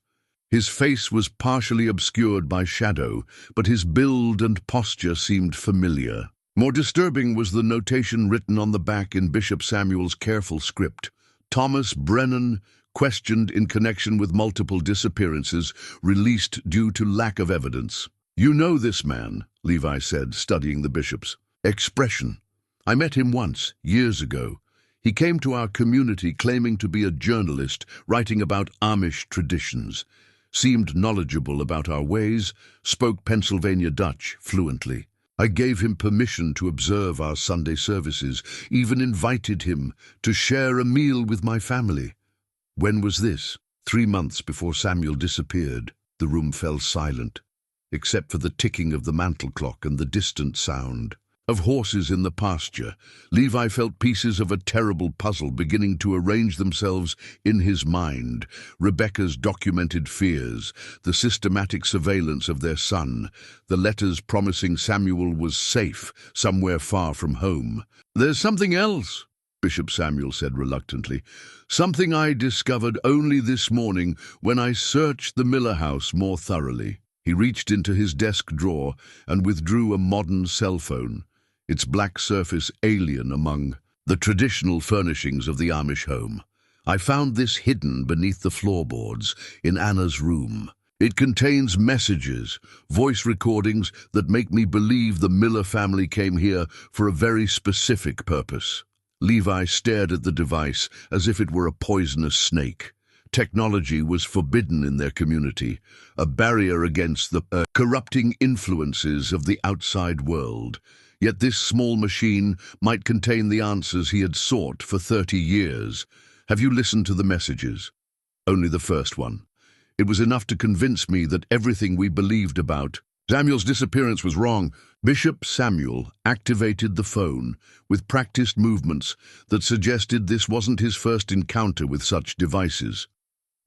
His face was partially obscured by shadow, but his build and posture seemed familiar. More disturbing was the notation written on the back in Bishop Samuel's careful script. Thomas Brennan, questioned in connection with multiple disappearances, released due to lack of evidence. You know this man, Levi said, studying the bishop's expression. I met him once, years ago. He came to our community claiming to be a journalist, writing about Amish traditions. Seemed knowledgeable about our ways, spoke Pennsylvania Dutch fluently. I gave him permission to observe our Sunday services, even invited him to share a meal with my family. When was this? 3 months before Samuel disappeared. The room fell silent, except for the ticking of the mantel clock and the distant sound of horses in the pasture. Levi felt pieces of a terrible puzzle beginning to arrange themselves in his mind. Rebecca's documented fears, the systematic surveillance of their son, the letters promising Samuel was safe somewhere far from home. "There's something else," Bishop Samuel said reluctantly. "Something I discovered only this morning when I searched the Miller house more thoroughly." He reached into his desk drawer and withdrew a modern cell phone, its black surface alien among the traditional furnishings of the Amish home. "I found this hidden beneath the floorboards in Anna's room. It contains messages, voice recordings that make me believe the Miller family came here for a very specific purpose." Levi stared at the device as if it were a poisonous snake. Technology was forbidden in their community, a barrier against the corrupting influences of the outside world. Yet this small machine might contain the answers he had sought for 30 years. "Have you listened to the messages?" "Only the first one. It was enough to convince me that everything we believed about Samuel's disappearance was wrong." Bishop Samuel activated the phone with practiced movements that suggested this wasn't his first encounter with such devices.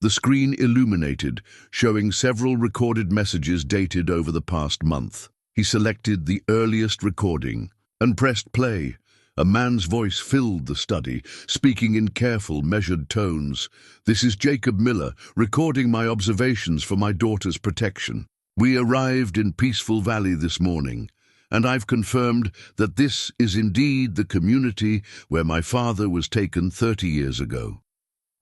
The screen illuminated, showing several recorded messages dated over the past month. He selected the earliest recording and pressed play. A man's voice filled the study, speaking in careful, measured tones. "This is Jacob Miller, recording my observations for my daughter's protection. We arrived in Peaceful Valley this morning, and I've confirmed that this is indeed the community where my father was taken 30 years ago.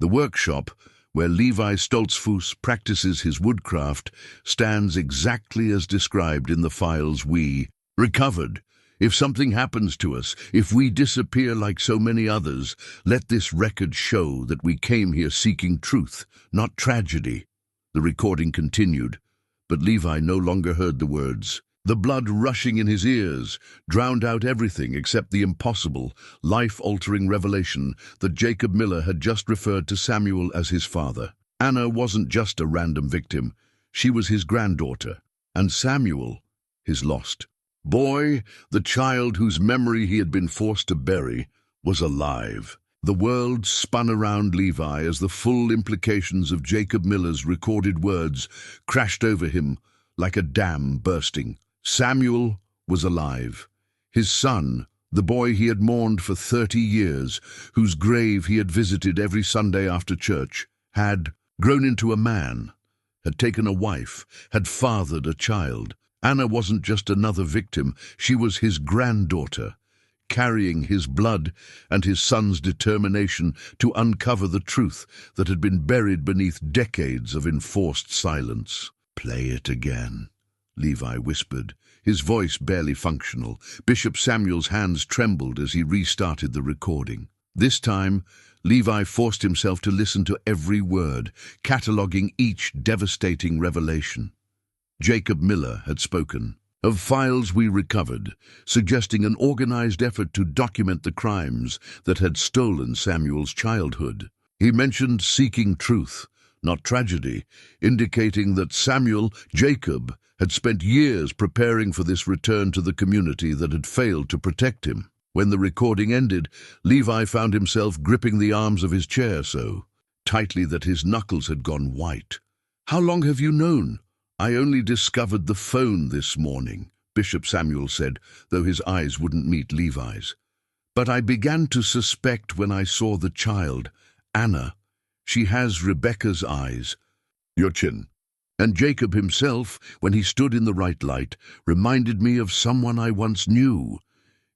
The workshop, where Levi Stoltzfus practices his woodcraft, stands exactly as described in the files we recovered. If something happens to us, if we disappear like so many others, let this record show that we came here seeking truth, not tragedy." The recording continued, but Levi no longer heard the words. The blood rushing in his ears drowned out everything except the impossible, life-altering revelation that Jacob Miller had just referred to Samuel as his father. Anna wasn't just a random victim. She was his granddaughter, and Samuel, his lost boy, the child whose memory he had been forced to bury, was alive. The world spun around Levi as the full implications of Jacob Miller's recorded words crashed over him like a dam bursting. Samuel was alive. His son, the boy he had mourned for 30 years, whose grave he had visited every Sunday after church, had grown into a man, had taken a wife, had fathered a child. Anna wasn't just another victim, she was his granddaughter, carrying his blood and his son's determination to uncover the truth that had been buried beneath decades of enforced silence. "Play it again," Levi whispered, his voice barely functional. Bishop Samuel's hands trembled as he restarted the recording. This time, Levi forced himself to listen to every word, cataloging each devastating revelation. Jacob Miller had spoken of files we recovered, suggesting an organized effort to document the crimes that had stolen Samuel's childhood. He mentioned seeking truth, not tragedy, indicating that Jacob, had spent years preparing for this return to the community that had failed to protect him. When the recording ended, Levi found himself gripping the arms of his chair so tightly that his knuckles had gone white. "How long have you known?" "I only discovered the phone this morning," Bishop Samuel said, though his eyes wouldn't meet Levi's. "But I began to suspect when I saw the child, Anna. She has Rebecca's eyes." "Your chin." "And Jacob himself, when he stood in the right light, reminded me of someone I once knew.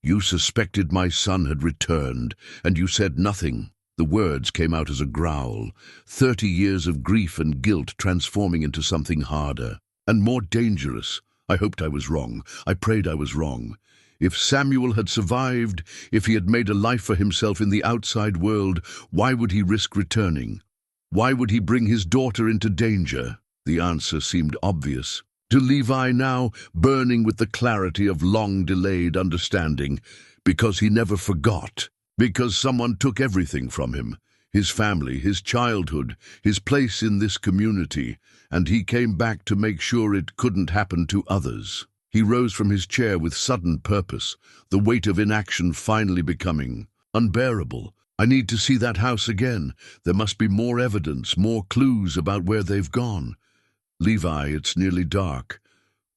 You suspected my son had returned, and you said nothing." The words came out as a growl, 30 years of grief and guilt transforming into something harder and more dangerous. "I hoped I was wrong. I prayed I was wrong. If Samuel had survived, if he had made a life for himself in the outside world, why would he risk returning? Why would he bring his daughter into danger?" The answer seemed obvious to Levi now, burning with the clarity of long-delayed understanding. Because he never forgot. Because someone took everything from him, his family, his childhood, his place in this community, and he came back to make sure it couldn't happen to others. He rose from his chair with sudden purpose, the weight of inaction finally becoming unbearable. I need to see that house again. There must be more evidence, more clues about where they've gone. Levi, it's nearly dark.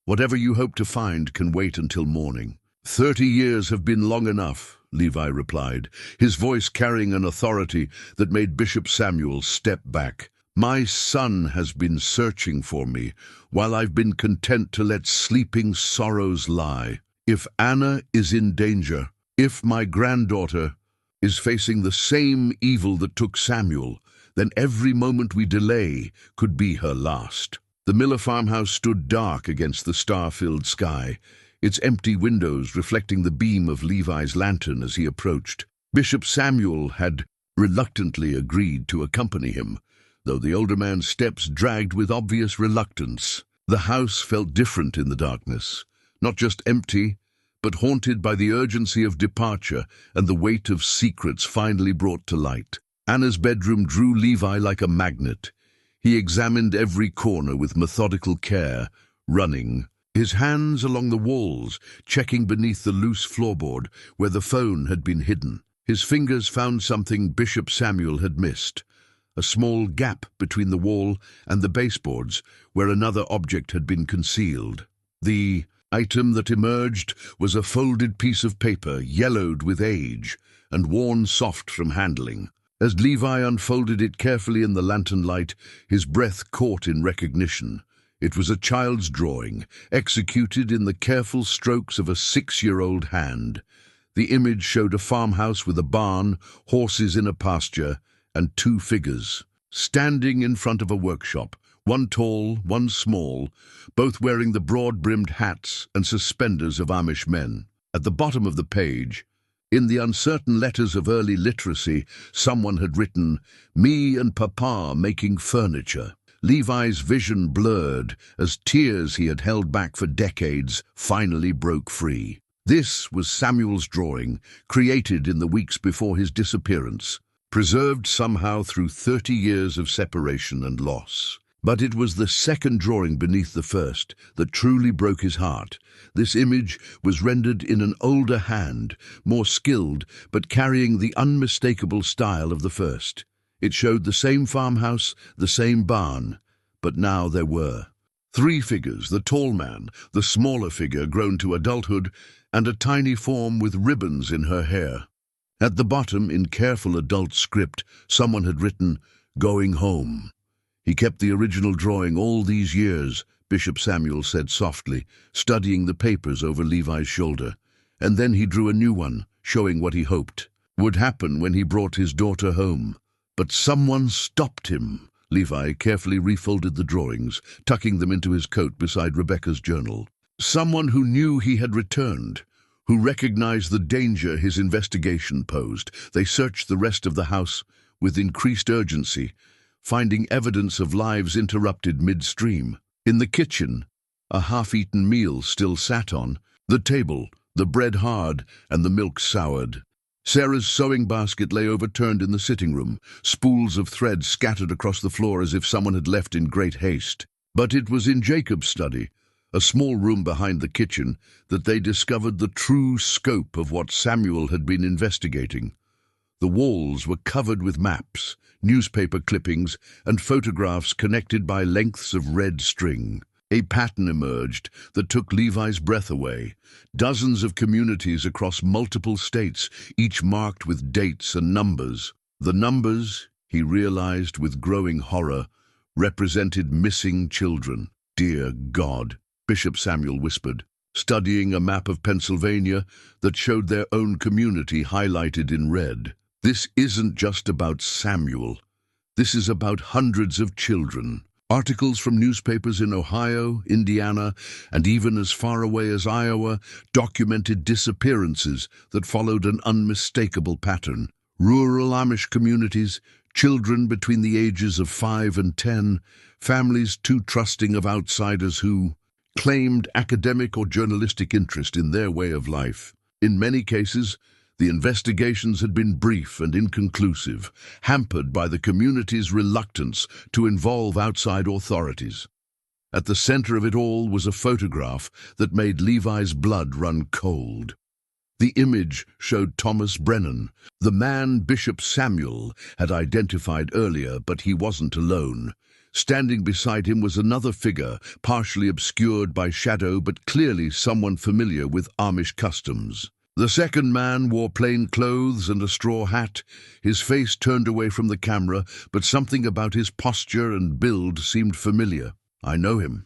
Whatever you hope to find can wait until morning. 30 years have been long enough, Levi replied, his voice carrying an authority that made Bishop Samuel step back. My son has been searching for me, while I've been content to let sleeping sorrows lie. If Anna is in danger, if my granddaughter is facing the same evil that took Samuel, then every moment we delay could be her last. The Miller farmhouse stood dark against the star-filled sky, its empty windows reflecting the beam of Levi's lantern as he approached. Bishop Samuel had reluctantly agreed to accompany him, though the older man's steps dragged with obvious reluctance. The house felt different in the darkness, not just empty, but haunted by the urgency of departure and the weight of secrets finally brought to light. Anna's bedroom drew Levi like a magnet. He examined every corner with methodical care, running, his hands along the walls, checking beneath the loose floorboard where the phone had been hidden. His fingers found something Bishop Samuel had missed, a small gap between the wall and the baseboards where another object had been concealed. The item that emerged was a folded piece of paper, yellowed with age and worn soft from handling. As Levi unfolded it carefully in the lantern light, his breath caught in recognition. It was a child's drawing, executed in the careful strokes of a 6-year-old hand. The image showed a farmhouse with a barn, horses in a pasture, and 2 figures, standing in front of a workshop, one tall, one small, both wearing the broad-brimmed hats and suspenders of Amish men. At the bottom of the page, in the uncertain letters of early literacy, someone had written, "Me and Papa making furniture." Levi's vision blurred as tears he had held back for decades finally broke free. This was Samuel's drawing, created in the weeks before his disappearance, preserved somehow through 30 years of separation and loss. But it was the second drawing beneath the first that truly broke his heart. This image was rendered in an older hand, more skilled, but carrying the unmistakable style of the first. It showed the same farmhouse, the same barn, but now there were 3 figures, the tall man, the smaller figure grown to adulthood, and a tiny form with ribbons in her hair. At the bottom, in careful adult script, someone had written, "Going home." He kept the original drawing all these years, Bishop Samuel said softly, studying the papers over Levi's shoulder. And then he drew a new one, showing what he hoped would happen when he brought his daughter home. But someone stopped him. Levi carefully refolded the drawings, tucking them into his coat beside Rebecca's journal. Someone who knew he had returned, who recognized the danger his investigation posed. They searched the rest of the house with increased urgency, finding evidence of lives interrupted midstream. In the kitchen, a half-eaten meal still sat on the table, the bread hard and the milk soured. Sarah's sewing basket lay overturned in the sitting room, spools of thread scattered across the floor as if someone had left in great haste. But it was in Jacob's study, a small room behind the kitchen, that they discovered the true scope of what Samuel had been investigating. The walls were covered with maps, newspaper clippings, and photographs connected by lengths of red string. A pattern emerged that took Levi's breath away. Dozens of communities across multiple states, each marked with dates and numbers. The numbers, he realized with growing horror, represented missing children. "Dear God," Bishop Samuel whispered, studying a map of Pennsylvania that showed their own community highlighted in red. "This isn't just about Samuel. This is about hundreds of children." Articles from newspapers in Ohio, Indiana, and even as far away as Iowa documented disappearances that followed an unmistakable pattern. Rural Amish communities, children between the ages of 5 and 10, families too trusting of outsiders who claimed academic or journalistic interest in their way of life. In many cases, the investigations had been brief and inconclusive, hampered by the community's reluctance to involve outside authorities. At the center of it all was a photograph that made Levi's blood run cold. The image showed Thomas Brennan, the man Bishop Samuel had identified earlier, but he wasn't alone. Standing beside him was another figure, partially obscured by shadow, but clearly someone familiar with Amish customs. The second man wore plain clothes and a straw hat, his face turned away from the camera, but something about his posture and build seemed familiar. "I know him,"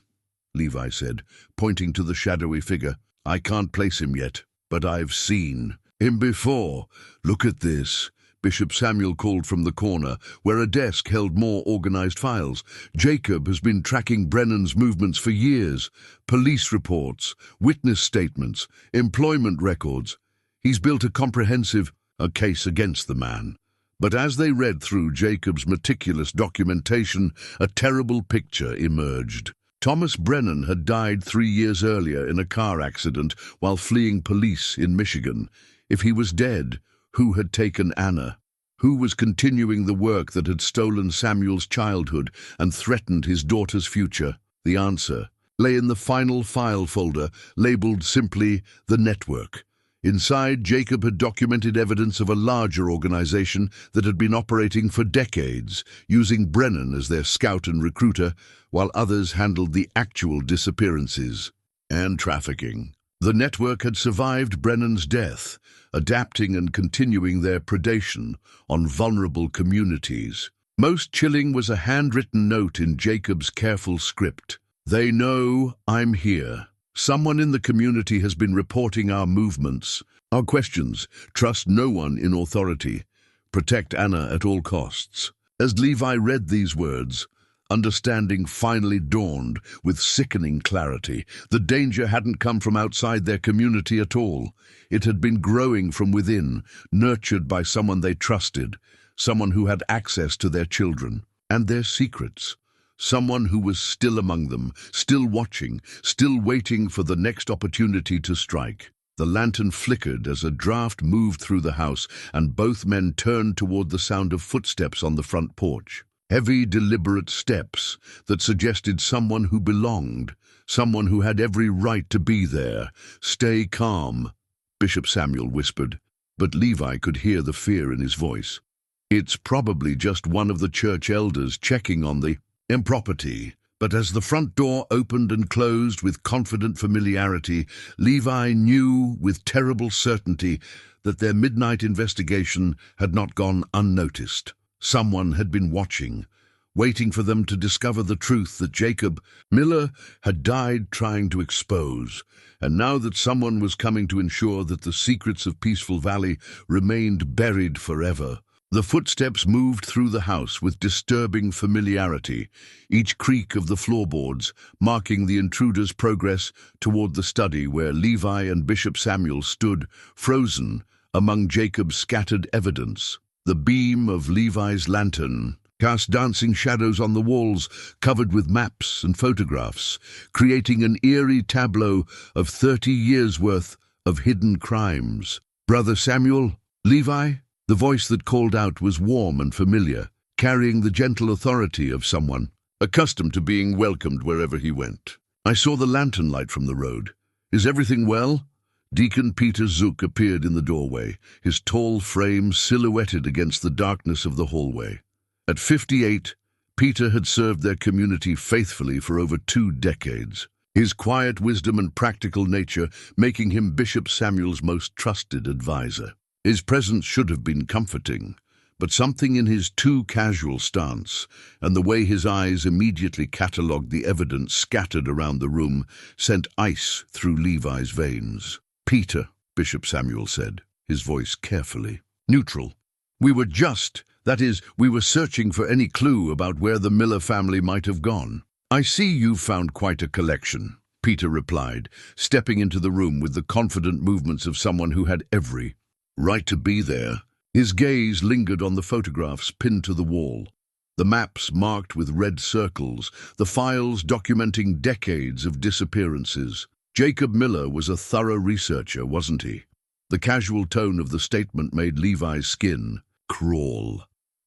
Levi said, pointing to the shadowy figure. "I can't place him yet, but I've seen him before. Look at this." Bishop Samuel called from the corner, where a desk held more organized files. "Jacob has been tracking Brennan's movements for years. Police reports, witness statements, employment records. He's built a comprehensive case against the man." But as they read through Jacob's meticulous documentation, a terrible picture emerged. Thomas Brennan had died 3 years earlier in a car accident while fleeing police in Michigan. If he was dead, who had taken Anna? Who was continuing the work that had stolen Samuel's childhood and threatened his daughter's future? The answer lay in the final file folder, labeled simply "The Network." Inside, Jacob had documented evidence of a larger organization that had been operating for decades, using Brennan as their scout and recruiter, while others handled the actual disappearances and trafficking. The network had survived Brennan's death, adapting and continuing their predation on vulnerable communities. Most chilling was a handwritten note in Jacob's careful script. "They know I'm here. Someone in the community has been reporting our movements, our questions. Trust no one in authority. Protect Anna at all costs." As Levi read these words, understanding finally dawned with sickening clarity. The danger hadn't come from outside their community at all. It had been growing from within, nurtured by someone they trusted, someone who had access to their children and their secrets. Someone who was still among them, still watching, still waiting for the next opportunity to strike. The lantern flickered as a draft moved through the house, and both men turned toward the sound of footsteps on the front porch. Heavy, deliberate steps that suggested someone who belonged, someone who had every right to be there. "Stay calm," Bishop Samuel whispered, but Levi could hear the fear in his voice. "It's probably just one of the church elders checking on the impropriety." But as the front door opened and closed with confident familiarity, Levi knew with terrible certainty that their midnight investigation had not gone unnoticed. Someone had been watching, waiting for them to discover the truth that Jacob Miller had died trying to expose, and now that someone was coming to ensure that the secrets of Peaceful Valley remained buried forever. The footsteps moved through the house with disturbing familiarity, each creak of the floorboards marking the intruder's progress toward the study where Levi and Bishop Samuel stood, frozen among Jacob's scattered evidence. The beam of Levi's lantern cast dancing shadows on the walls covered with maps and photographs, creating an eerie tableau of 30 years' worth of hidden crimes. "Brother Samuel? Levi?" The voice that called out was warm and familiar, carrying the gentle authority of someone accustomed to being welcomed wherever he went. "I saw the lantern light from the road. Is everything well?" Deacon Peter Zook appeared in the doorway, his tall frame silhouetted against the darkness of the hallway. At 58, Peter had served their community faithfully for over 2 decades, his quiet wisdom and practical nature making him Bishop Samuel's most trusted advisor. His presence should have been comforting, but something in his too casual stance and the way his eyes immediately catalogued the evidence scattered around the room sent ice through Levi's veins. "Peter," Bishop Samuel said, his voice carefully neutral. We were searching for any clue about where the Miller family might have gone." "I see you've found quite a collection," Peter replied, stepping into the room with the confident movements of someone who had every right to be there. His gaze lingered on the photographs pinned to the wall, the maps marked with red circles, the files documenting decades of disappearances. Jacob Miller was a thorough researcher, wasn't he? The casual tone of the statement made Levi's skin crawl.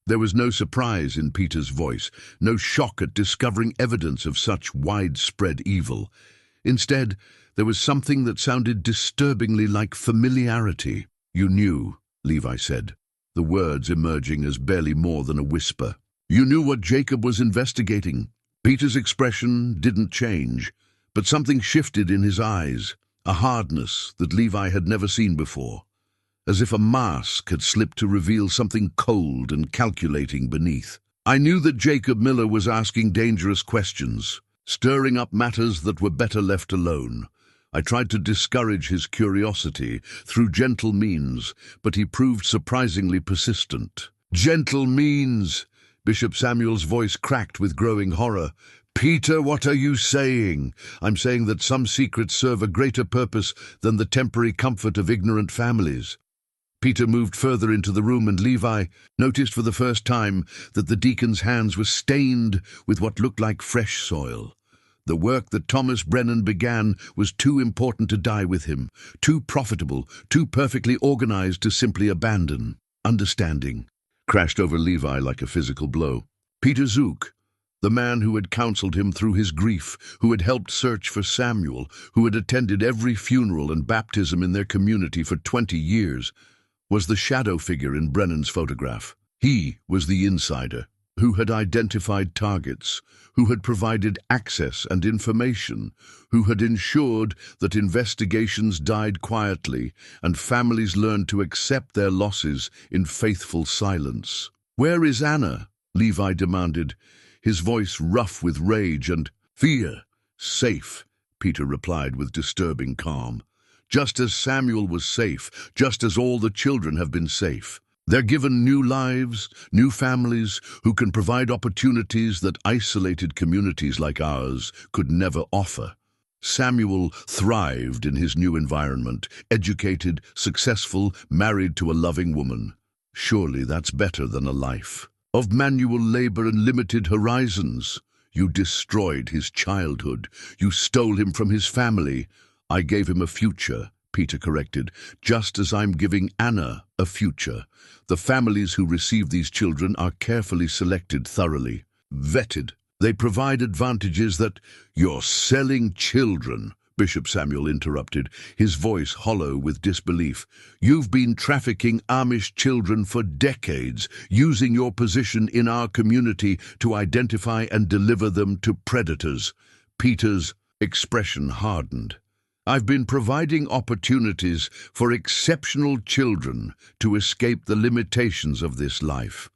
There was no surprise in Peter's voice, no shock at discovering evidence of such widespread evil. Instead, there was something that sounded disturbingly like familiarity. "You knew," Levi said, the words emerging as barely more than a whisper. "You knew what Jacob was investigating." Peter's expression didn't change, but something shifted in his eyes, a hardness that Levi had never seen before, as if a mask had slipped to reveal something cold and calculating beneath. "I knew that Jacob Miller was asking dangerous questions, stirring up matters that were better left alone. I tried to discourage his curiosity through gentle means, but he proved surprisingly persistent." "Gentle means!" Bishop Samuel's voice cracked with growing horror. "Peter, what are you saying?" "I'm saying that some secrets serve a greater purpose than the temporary comfort of ignorant families." Peter moved further into the room, and Levi noticed for the first time that the deacon's hands were stained with what looked like fresh soil. The work that Thomas Brennan began was too important to die with him, too profitable, too perfectly organized to simply abandon. Understanding crashed over Levi like a physical blow. Peter Zook, the man who had counseled him through his grief, who had helped search for Samuel, who had attended every funeral and baptism in their community for 20 years, was the shadow figure in Brennan's photograph. He was the insider, who had identified targets, who had provided access and information, who had ensured that investigations died quietly and families learned to accept their losses in faithful silence. "Where is Anna?" Levi demanded, his voice rough with rage and fear. "Safe," Peter replied with disturbing calm. "Just as Samuel was safe, just as all the children have been safe. They're given new lives, new families, who can provide opportunities that isolated communities like ours could never offer." Samuel thrived in his new environment, educated, successful, married to a loving woman. Surely that's better than a life of manual labor and limited horizons. "You destroyed his childhood. You stole him from his family." "I gave him a future," Peter corrected, "just as I'm giving Anna a future. The families who receive these children are carefully selected, thoroughly vetted. They provide advantages that—" "You're selling children," Bishop Samuel interrupted, his voice hollow with disbelief. "You've been trafficking Amish children for decades, using your position in our community to identify and deliver them to predators." Peter's expression hardened. "I've been providing opportunities for exceptional children to escape the limitations of this life.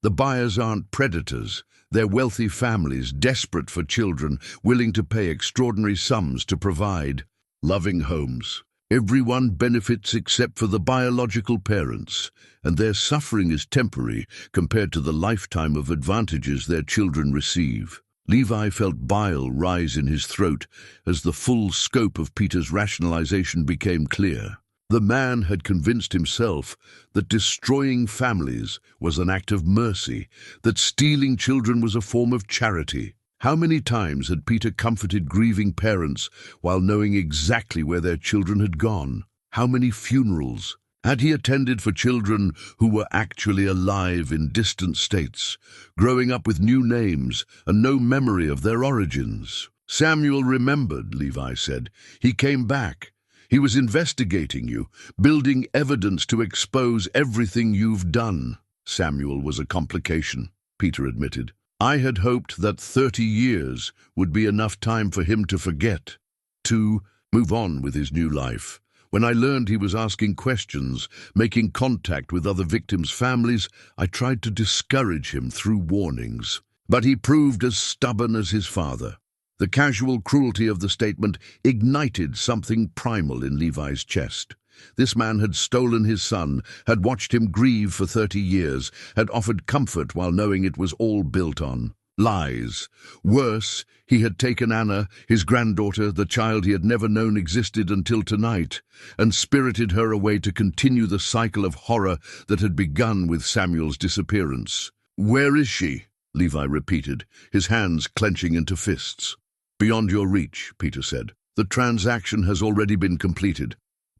The buyers aren't predators. They're wealthy families, desperate for children, willing to pay extraordinary sums to provide loving homes. Everyone benefits except for the biological parents, and their suffering is temporary compared to the lifetime of advantages their children receive." Levi felt bile rise in his throat as the full scope of Peter's rationalization became clear. The man had convinced himself that destroying families was an act of mercy, that stealing children was a form of charity. How many times had Peter comforted grieving parents while knowing exactly where their children had gone? How many funerals had he attended for children who were actually alive in distant states, growing up with new names and no memory of their origins? "Samuel remembered," Levi said. "He came back. He was investigating you, building evidence to expose everything you've done." "Samuel was a complication," Peter admitted. "I had hoped that 30 years would be enough time for him to forget, to move on with his new life. When I learned he was asking questions, making contact with other victims' families, I tried to discourage him through warnings. But he proved as stubborn as his father." The casual cruelty of the statement ignited something primal in Levi's chest. This man had stolen his son, had watched him grieve for 30 years, had offered comfort while knowing it was all built on lies. Worse, he had taken Anna, his granddaughter, the child he had never known existed until tonight, and spirited her away to continue the cycle of horror that had begun with Samuel's disappearance. "Where is she?" Levi repeated, his hands clenching into fists. "Beyond your reach," Peter said. "The transaction has already been completed."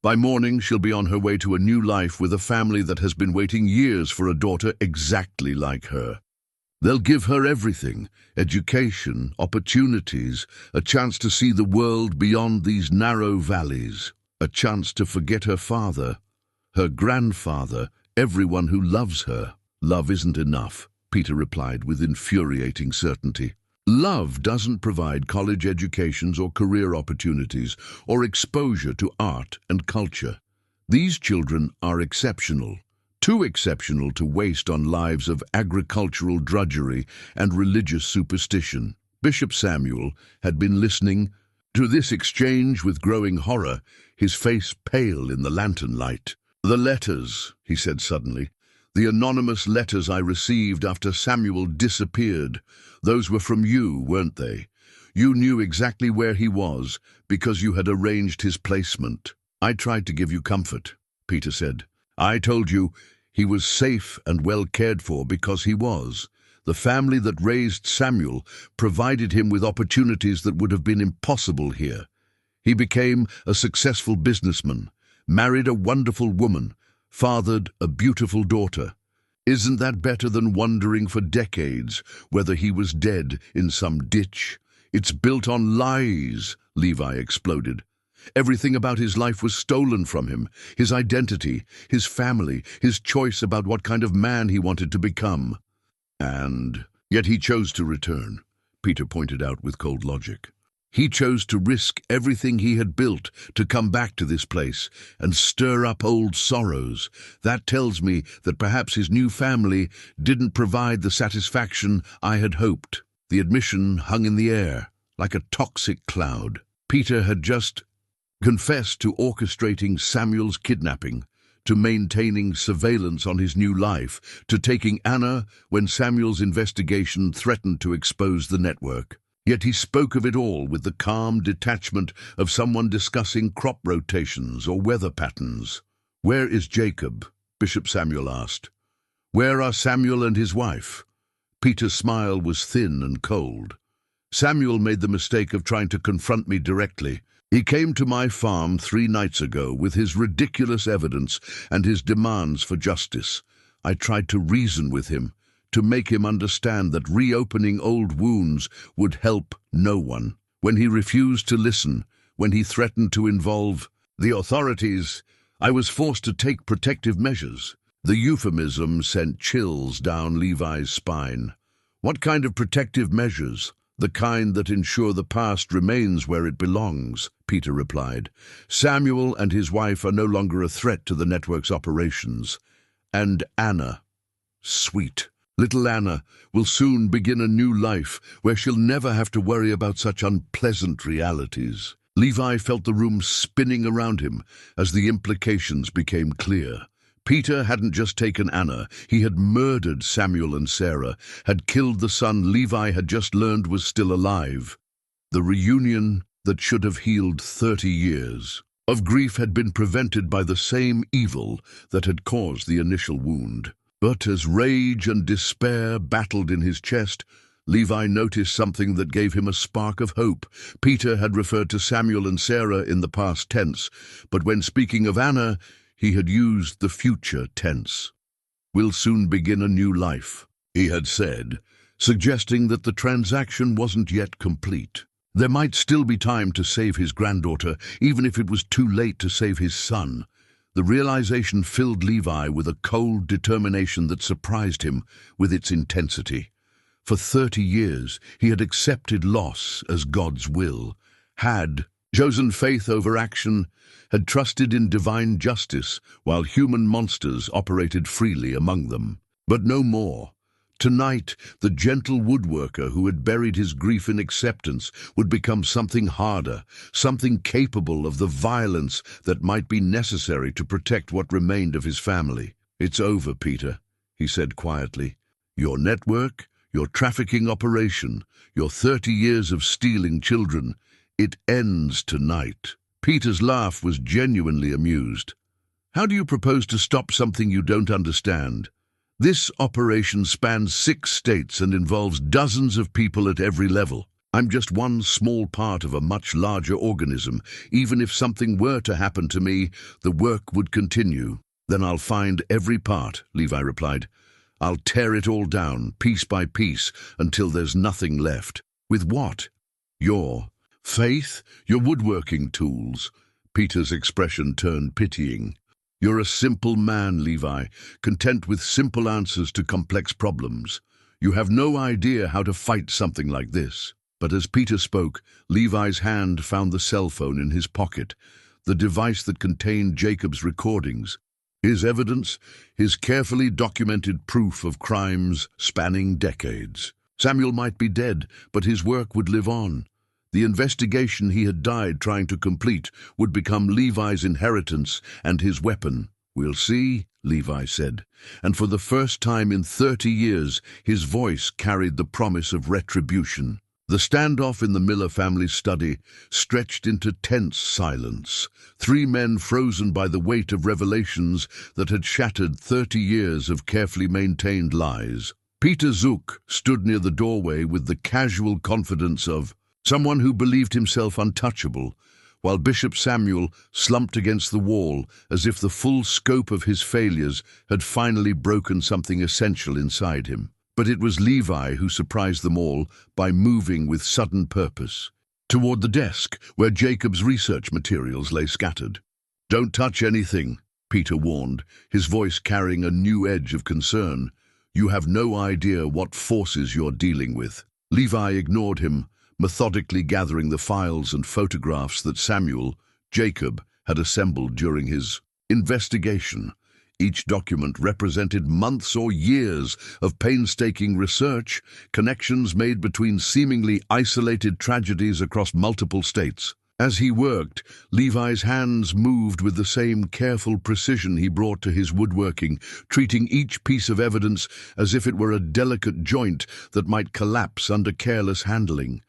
By morning, she'll be on her way to a new life with a family that has been waiting years for a daughter exactly like her. They'll give her everything: education, opportunities, a chance to see the world beyond these narrow valleys, a chance to forget her father, her grandfather, everyone who loves her. Love isn't enough, Peter replied with infuriating certainty. Love doesn't provide college educations or career opportunities or exposure to art and culture. These children are exceptional, too exceptional to waste on lives of agricultural drudgery and religious superstition. Bishop Samuel had been listening to this exchange with growing horror, his face pale in the lantern light. "The letters," he said suddenly, "the anonymous letters I received after Samuel disappeared, those were from you, weren't they? You knew exactly where he was because you had arranged his placement." "I tried to give you comfort," Peter said. "I told you he was safe and well cared for because he was. The family that raised Samuel provided him with opportunities that would have been impossible here. He became a successful businessman, married a wonderful woman, fathered a beautiful daughter. Isn't that better than wondering for decades whether he was dead in some ditch?" "It's built on lies," Levi exploded. "Everything about his life was stolen from him: his identity, his family, his choice about what kind of man he wanted to become." "And yet he chose to return," Peter pointed out with cold logic. "He chose to risk everything he had built to come back to this place and stir up old sorrows. That tells me that perhaps his new family didn't provide the satisfaction I had hoped." The admission hung in the air, like a toxic cloud. Peter had just confessed to orchestrating Samuel's kidnapping, to maintaining surveillance on his new life, to taking Anna when Samuel's investigation threatened to expose the network. Yet he spoke of it all with the calm detachment of someone discussing crop rotations or weather patterns. "Where is Jacob?" Bishop Samuel asked. "Where are Samuel and his wife?" Peter's smile was thin and cold. "Samuel made the mistake of trying to confront me directly. He came to my farm 3 nights ago with his ridiculous evidence and his demands for justice. I tried to reason with him, to make him understand that reopening old wounds would help no one. When he refused to listen, when he threatened to involve the authorities, I was forced to take protective measures." The euphemism sent chills down Levi's spine. "What kind of protective measures?" "The kind that ensure the past remains where it belongs," Peter replied. "Samuel and his wife are no longer a threat to the network's operations. And Anna, sweet little Anna, will soon begin a new life where she'll never have to worry about such unpleasant realities." Levi felt the room spinning around him as the implications became clear. Peter hadn't just taken Anna, he had murdered Samuel and Sarah, had killed the son Levi had just learned was still alive. The reunion that should have healed 30 years of grief had been prevented by the same evil that had caused the initial wound. But as rage and despair battled in his chest, Levi noticed something that gave him a spark of hope. Peter had referred to Samuel and Sarah in the past tense, but when speaking of Anna, he had used the future tense. "We'll soon begin a new life," he had said, suggesting that the transaction wasn't yet complete. There might still be time to save his granddaughter, even if it was too late to save his son. The realization filled Levi with a cold determination that surprised him with its intensity. For 30 years, he had accepted loss as God's will, had chosen faith over action, had trusted in divine justice while human monsters operated freely among them. But no more. Tonight, the gentle woodworker who had buried his grief in acceptance would become something harder, something capable of the violence that might be necessary to protect what remained of his family. "It's over, Peter," he said quietly. "Your network, your trafficking operation, your 30 years of stealing children, it ends tonight." Peter's laugh was genuinely amused. "How do you propose to stop something you don't understand? This operation spans 6 states and involves dozens of people at every level. I'm just one small part of a much larger organism. Even if something were to happen to me, the work would continue. Then I'll find every part, Levi replied. I'll tear it all down, piece by piece, until there's nothing left. With what? Your faith, your woodworking tools. Peter's expression turned pitying. You're a simple man, Levi, content with simple answers to complex problems. You have no idea how to fight something like this. But as Peter spoke, Levi's hand found the cell phone in his pocket, the device that contained Jacob's recordings. His evidence, his carefully documented proof of crimes spanning decades. Samuel might be dead, but his work would live on. The investigation he had died trying to complete would become Levi's inheritance and his weapon. We'll see, Levi said, and for the first time in 30 years, his voice carried the promise of retribution. The standoff in the Miller family's study stretched into tense silence, 3 men frozen by the weight of revelations that had shattered 30 years of carefully maintained lies. Peter Zook stood near the doorway with the casual confidence of someone who believed himself untouchable, while Bishop Samuel slumped against the wall as if the full scope of his failures had finally broken something essential inside him. But it was Levi who surprised them all by moving with sudden purpose toward the desk where Jacob's research materials lay scattered. Don't touch anything, Peter warned, his voice carrying a new edge of concern. You have no idea what forces you're dealing with. Levi ignored him, methodically gathering the files and photographs that Samuel, Jacob, had assembled during his investigation. Each document represented months or years of painstaking research, connections made between seemingly isolated tragedies across multiple states. As he worked, Levi's hands moved with the same careful precision he brought to his woodworking, treating each piece of evidence as if it were a delicate joint that might collapse under careless handling.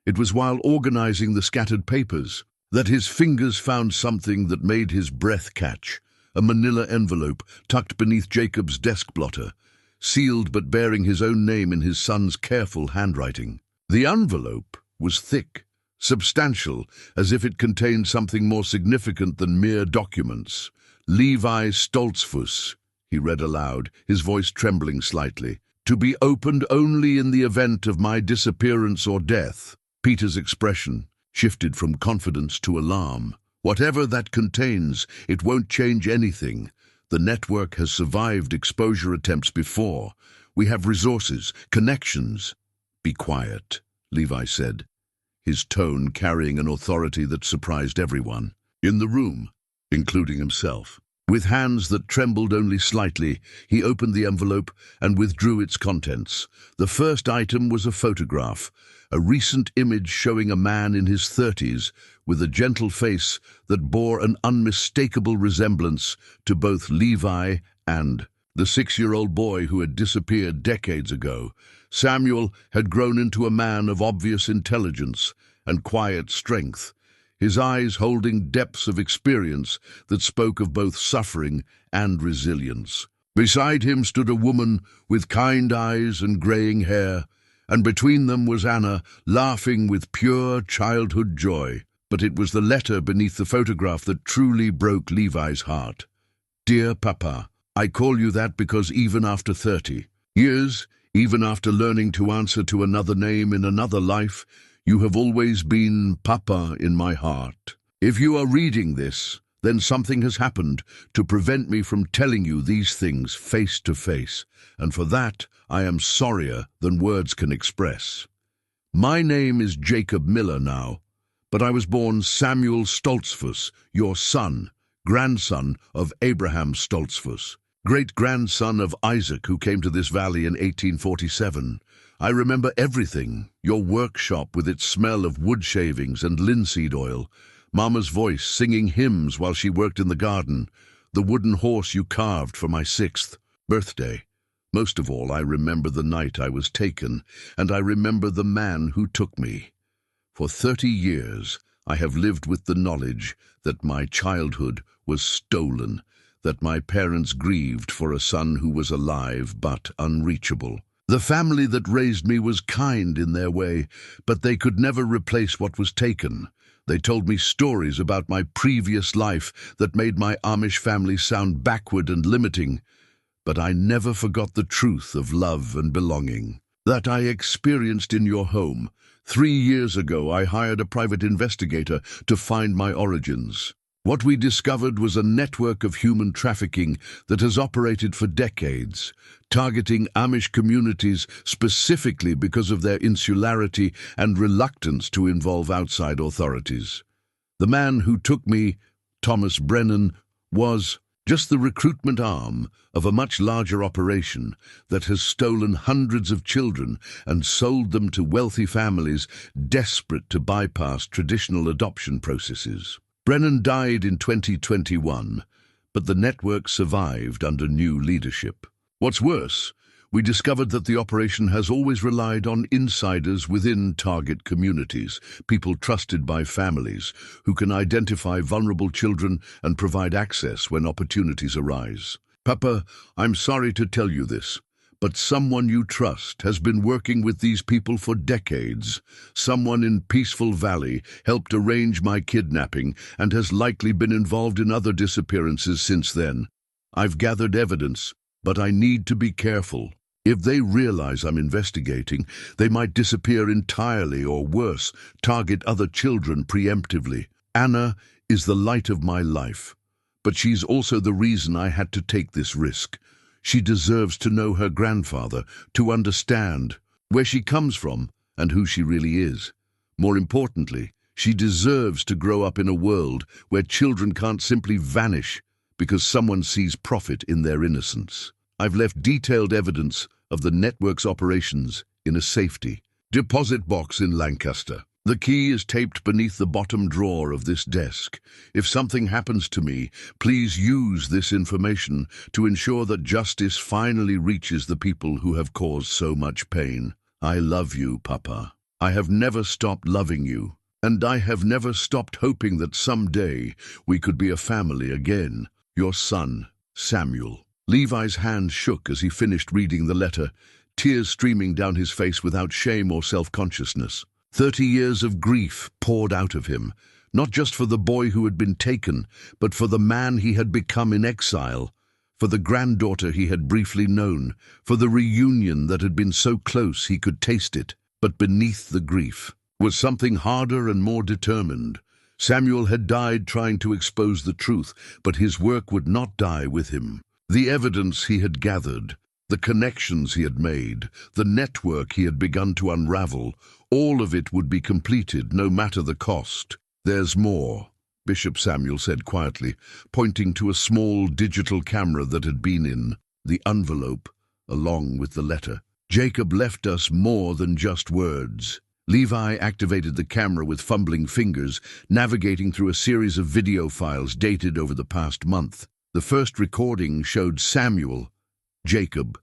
It was while organizing the scattered papers that his fingers found something that made his breath catch. A manila envelope tucked beneath Jacob's desk blotter, sealed but bearing his own name in his son's careful handwriting. The envelope was thick, substantial, as if it contained something more significant than mere documents. Levi Stoltzfus, he read aloud, his voice trembling slightly, to be opened only in the event of my disappearance or death. Peter's expression shifted from confidence to alarm. Whatever that contains, it won't change anything. The network has survived exposure attempts before. We have resources, connections. Be quiet, Levi said, his tone carrying an authority that surprised everyone in the room, including himself. With hands that trembled only slightly, he opened the envelope and withdrew its contents. The first item was a photograph, a recent image showing a man in his 30s with a gentle face that bore an unmistakable resemblance to both Levi and the 6-year-old boy who had disappeared decades ago. Samuel had grown into a man of obvious intelligence and quiet strength, his eyes holding depths of experience that spoke of both suffering and resilience. Beside him stood a woman with kind eyes and graying hair, and between them was Anna, laughing with pure childhood joy. But it was the letter beneath the photograph that truly broke Levi's heart. Dear Papa, I call you that because even after 30 years, even after learning to answer to another name in another life, you have always been Papa in my heart. If you are reading this, then something has happened to prevent me from telling you these things face to face, and for that I am sorrier than words can express. My name is Jacob Miller now, but I was born Samuel Stoltzfus, your son, grandson of Abraham Stoltzfus, great-grandson of Isaac who came to this valley in 1847. I remember everything, your workshop with its smell of wood shavings and linseed oil, Mama's voice singing hymns while she worked in the garden, the wooden horse you carved for my 6th birthday. Most of all, I remember the night I was taken, and I remember the man who took me. For 30 years, I have lived with the knowledge that my childhood was stolen, that my parents grieved for a son who was alive but unreachable. The family that raised me was kind in their way, but they could never replace what was taken. They told me stories about my previous life that made my Amish family sound backward and limiting, but I never forgot the truth of love and belonging that I experienced in your home. 3 years ago, I hired a private investigator to find my origins. What we discovered was a network of human trafficking that has operated for decades, targeting Amish communities specifically because of their insularity and reluctance to involve outside authorities. The man who took me, Thomas Brennan, was just the recruitment arm of a much larger operation that has stolen hundreds of children and sold them to wealthy families desperate to bypass traditional adoption processes. Brennan died in 2021, but the network survived under new leadership. What's worse, we discovered that the operation has always relied on insiders within target communities, people trusted by families, who can identify vulnerable children and provide access when opportunities arise. Papa, I'm sorry to tell you this, but someone you trust has been working with these people for decades. Someone in Peaceful Valley helped arrange my kidnapping and has likely been involved in other disappearances since then. I've gathered evidence, but I need to be careful. If they realize I'm investigating, they might disappear entirely or worse, target other children preemptively. Anna is the light of my life, but she's also the reason I had to take this risk. She deserves to know her grandfather, to understand where she comes from and who she really is. More importantly, she deserves to grow up in a world where children can't simply vanish because someone sees profit in their innocence. I've left detailed evidence of the network's operations in a safety deposit box in Lancaster. The key is taped beneath the bottom drawer of this desk. If something happens to me, please use this information to ensure that justice finally reaches the people who have caused so much pain. I love you, Papa. I have never stopped loving you, and I have never stopped hoping that someday we could be a family again. Your son, Samuel. Levi's hand shook as he finished reading the letter, tears streaming down his face without shame or self-consciousness. 30 years of grief poured out of him, not just for the boy who had been taken, but for the man he had become in exile, for the granddaughter he had briefly known, for the reunion that had been so close he could taste it. But beneath the grief was something harder and more determined. Samuel had died trying to expose the truth, but his work would not die with him. The evidence he had gathered, the connections he had made, the network he had begun to unravel, all of it would be completed, no matter the cost. There's more, Bishop Samuel said quietly, pointing to a small digital camera that had been in the envelope, along with the letter. Jacob left us more than just words. Levi activated the camera with fumbling fingers, navigating through a series of video files dated over the past month. The first recording showed Samuel, Jacob,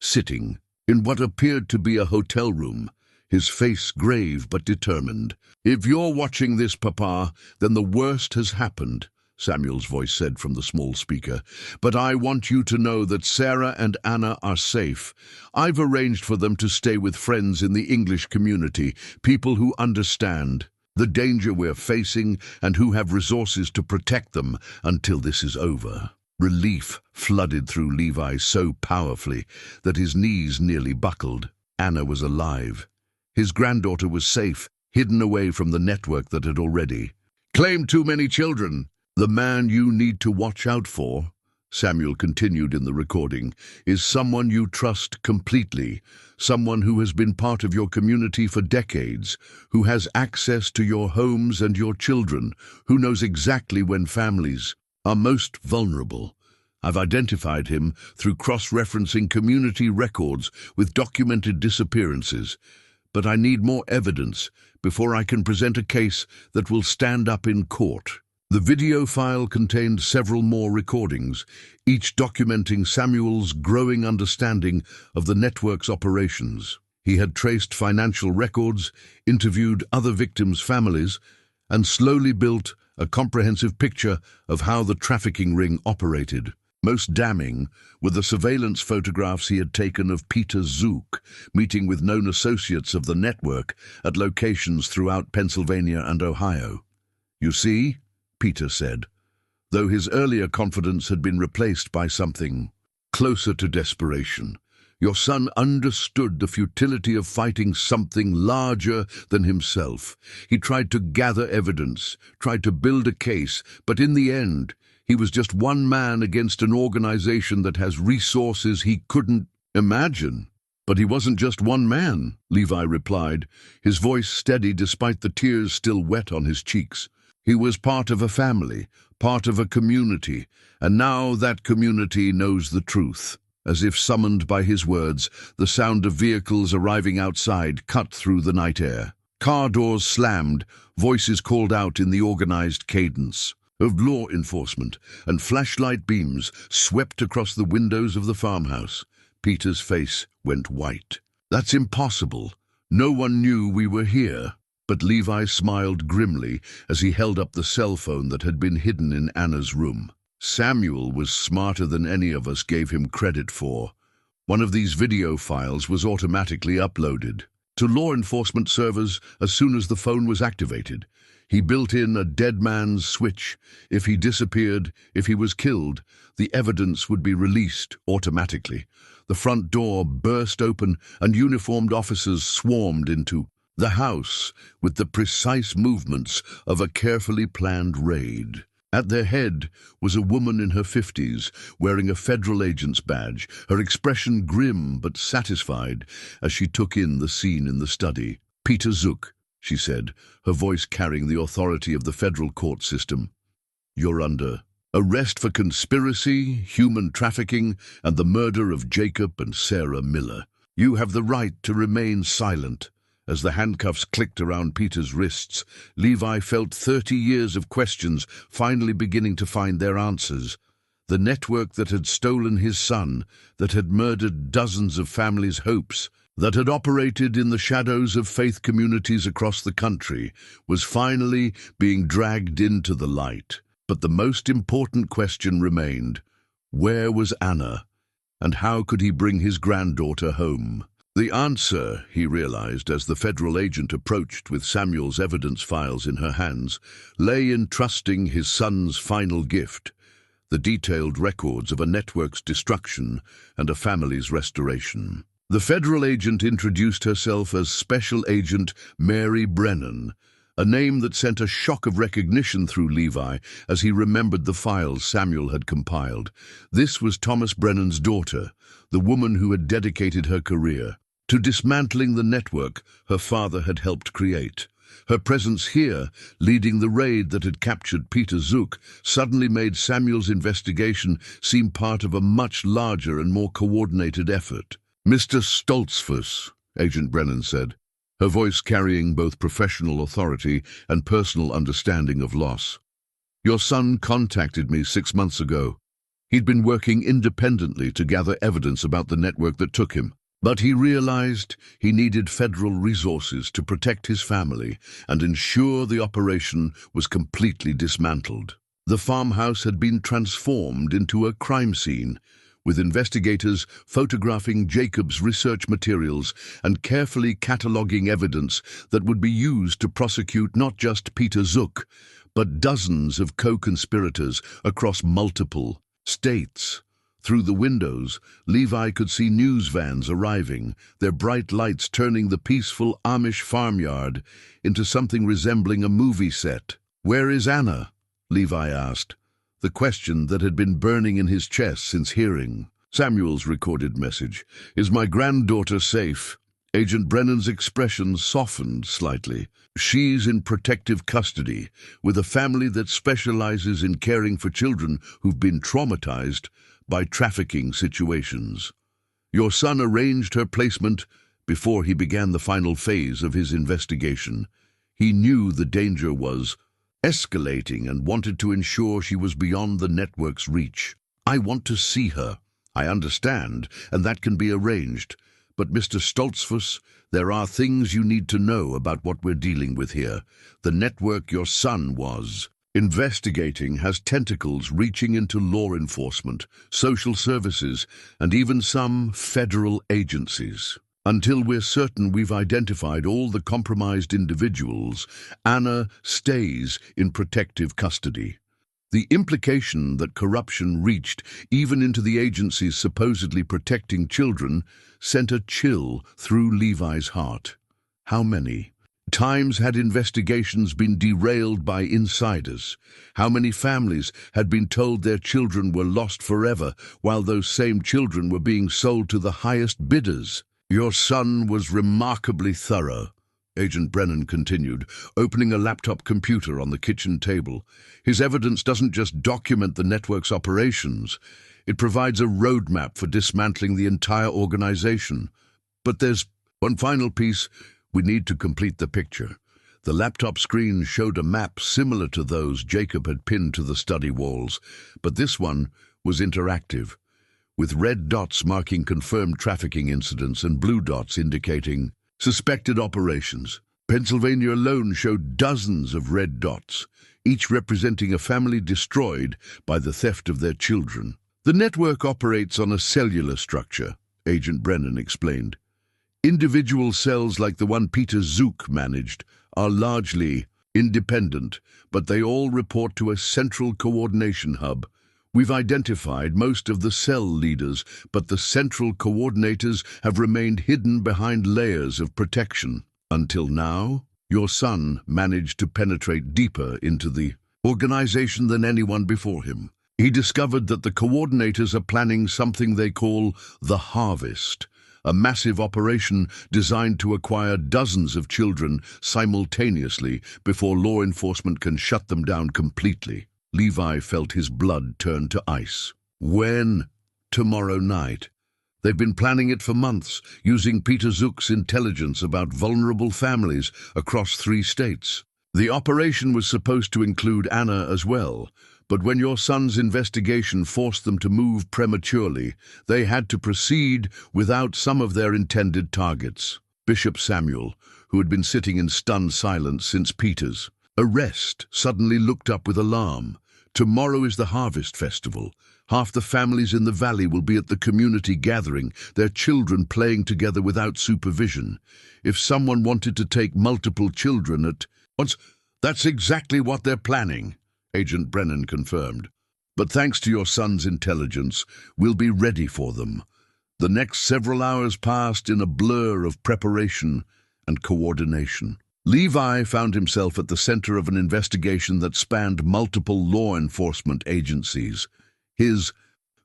sitting in what appeared to be a hotel room, his face grave but determined. "If you're watching this, Papa, then the worst has happened," Samuel's voice said from the small speaker. "But I want you to know that Sarah and Anna are safe. I've arranged for them to stay with friends in the English community, people who understand the danger we're facing and who have resources to protect them until this is over." Relief flooded through Levi so powerfully that his knees nearly buckled. Anna was alive. His granddaughter was safe, hidden away from the network that had already claimed too many children. "The man you need to watch out for," Samuel continued in the recording, "is someone you trust completely, someone who has been part of your community for decades, who has access to your homes and your children, who knows exactly when families are most vulnerable. I've identified him through cross-referencing community records with documented disappearances, but I need more evidence before I can present a case that will stand up in court." The video file contained several more recordings, each documenting Samuel's growing understanding of the network's operations. He had traced financial records, interviewed other victims' families, and slowly built a comprehensive picture of how the trafficking ring operated. Most damning were the surveillance photographs he had taken of Peter Zook meeting with known associates of the network at locations throughout Pennsylvania and Ohio. "You see," Peter said, though his earlier confidence had been replaced by something closer to desperation. "Your son understood the futility of fighting something larger than himself. He tried to gather evidence, tried to build a case, but in the end, he was just one man against an organization that has resources he couldn't imagine." "But he wasn't just one man," Levi replied, his voice steady despite the tears still wet on his cheeks. "He was part of a family, part of a community, and now that community knows the truth." As if summoned by his words, the sound of vehicles arriving outside cut through the night air. Car doors slammed, voices called out in the organized cadence of law enforcement, and flashlight beams swept across the windows of the farmhouse. Peter's face went white. "That's impossible. No one knew we were here." But Levi smiled grimly as he held up the cell phone that had been hidden in Anna's room. "Samuel was smarter than any of us gave him credit for. One of these video files was automatically uploaded to law enforcement servers as soon as the phone was activated. He built in a dead man's switch. If he disappeared, if he was killed, the evidence would be released automatically." The front door burst open and uniformed officers swarmed into the house with the precise movements of a carefully planned raid. At their head was a woman in her 50s, wearing a federal agent's badge, her expression grim but satisfied as she took in the scene in the study. "Peter Zook," she said, her voice carrying the authority of the federal court system. "You're under arrest for conspiracy, human trafficking, and the murder of Jacob and Sarah Miller. You have the right to remain silent." As the handcuffs clicked around Peter's wrists, Levi felt 30 years of questions finally beginning to find their answers. The network that had stolen his son, that had murdered dozens of families' hopes, that had operated in the shadows of faith communities across the country, was finally being dragged into the light. But the most important question remained: where was Anna, and how could he bring his granddaughter home? The answer, he realized as the federal agent approached with Samuel's evidence files in her hands, lay in trusting his son's final gift, the detailed records of a network's destruction and a family's restoration. The federal agent introduced herself as Special Agent Mary Brennan, a name that sent a shock of recognition through Levi as he remembered the files Samuel had compiled. This was Thomas Brennan's daughter, the woman who had dedicated her career to dismantling the network her father had helped create. Her presence here, leading the raid that had captured Peter Zook, suddenly made Samuel's investigation seem part of a much larger and more coordinated effort. "Mr. Stoltzfus," Agent Brennan said, her voice carrying both professional authority and personal understanding of loss. "Your son contacted me 6 months ago. He'd been working independently to gather evidence about the network that took him. But he realized he needed federal resources to protect his family and ensure the operation was completely dismantled. The farmhouse had been transformed into a crime scene, with investigators photographing Jacob's research materials and carefully cataloging evidence that would be used to prosecute not just Peter Zook, but dozens of co-conspirators across multiple states. Through the windows, Levi could see news vans arriving, their bright lights turning the peaceful Amish farmyard into something resembling a movie set. "Where is Anna?" Levi asked, the question that had been burning in his chest since hearing Samuel's recorded message. "Is my granddaughter safe?" Agent Brennan's expression softened slightly. "She's in protective custody, with a family that specializes in caring for children who've been traumatized by trafficking situations. Your son arranged her placement before he began the final phase of his investigation. He knew the danger was escalating and wanted to ensure she was beyond the network's reach. I want to see her. I understand, and that can be arranged. But Mr. Stoltzfus, there are things you need to know about what we're dealing with here. The network your son was Investigating has tentacles reaching into law enforcement, social services, and even some federal agencies. Until we're certain we've identified all the compromised individuals, Anna stays in protective custody. The implication that corruption reached even into the agencies supposedly protecting children sent a chill through Levi's heart. How many times had investigations been derailed by insiders? How many families had been told their children were lost forever while those same children were being sold to the highest bidders? Your son was remarkably thorough, Agent Brennan continued, opening a laptop computer on the kitchen table. His evidence doesn't just document the network's operations, it provides a roadmap for dismantling the entire organization. But there's one final piece. We need to complete the picture. The laptop screen showed a map similar to those Jacob had pinned to the study walls, but this one was interactive, with red dots marking confirmed trafficking incidents and blue dots indicating suspected operations. Pennsylvania alone showed dozens of red dots, each representing a family destroyed by the theft of their children. The network operates on a cellular structure, Agent Brennan explained. Individual cells like the one Peter Zook managed are largely independent, but they all report to a central coordination hub. We've identified most of the cell leaders, but the central coordinators have remained hidden behind layers of protection. Until now, your son managed to penetrate deeper into the organization than anyone before him. He discovered that the coordinators are planning something they call the Harvest, a massive operation designed to acquire dozens of children simultaneously before law enforcement can shut them down completely. Levi felt his blood turn to ice. When? Tomorrow night. They've been planning it for months, using Peter Zook's intelligence about vulnerable families across 3 states. The operation was supposed to include Anna as well, but when your son's investigation forced them to move prematurely, they had to proceed without some of their intended targets. Bishop Samuel, who had been sitting in stunned silence since Peter's arrest, suddenly looked up with alarm. Tomorrow is the Harvest Festival. Half the families in the valley will be at the community gathering, their children playing together without supervision. If someone wanted to take multiple children at once, that's exactly what they're planning, Agent Brennan confirmed. But thanks to your son's intelligence, we'll be ready for them. The next several hours passed in a blur of preparation and coordination. Levi found himself at the center of an investigation that spanned multiple law enforcement agencies. His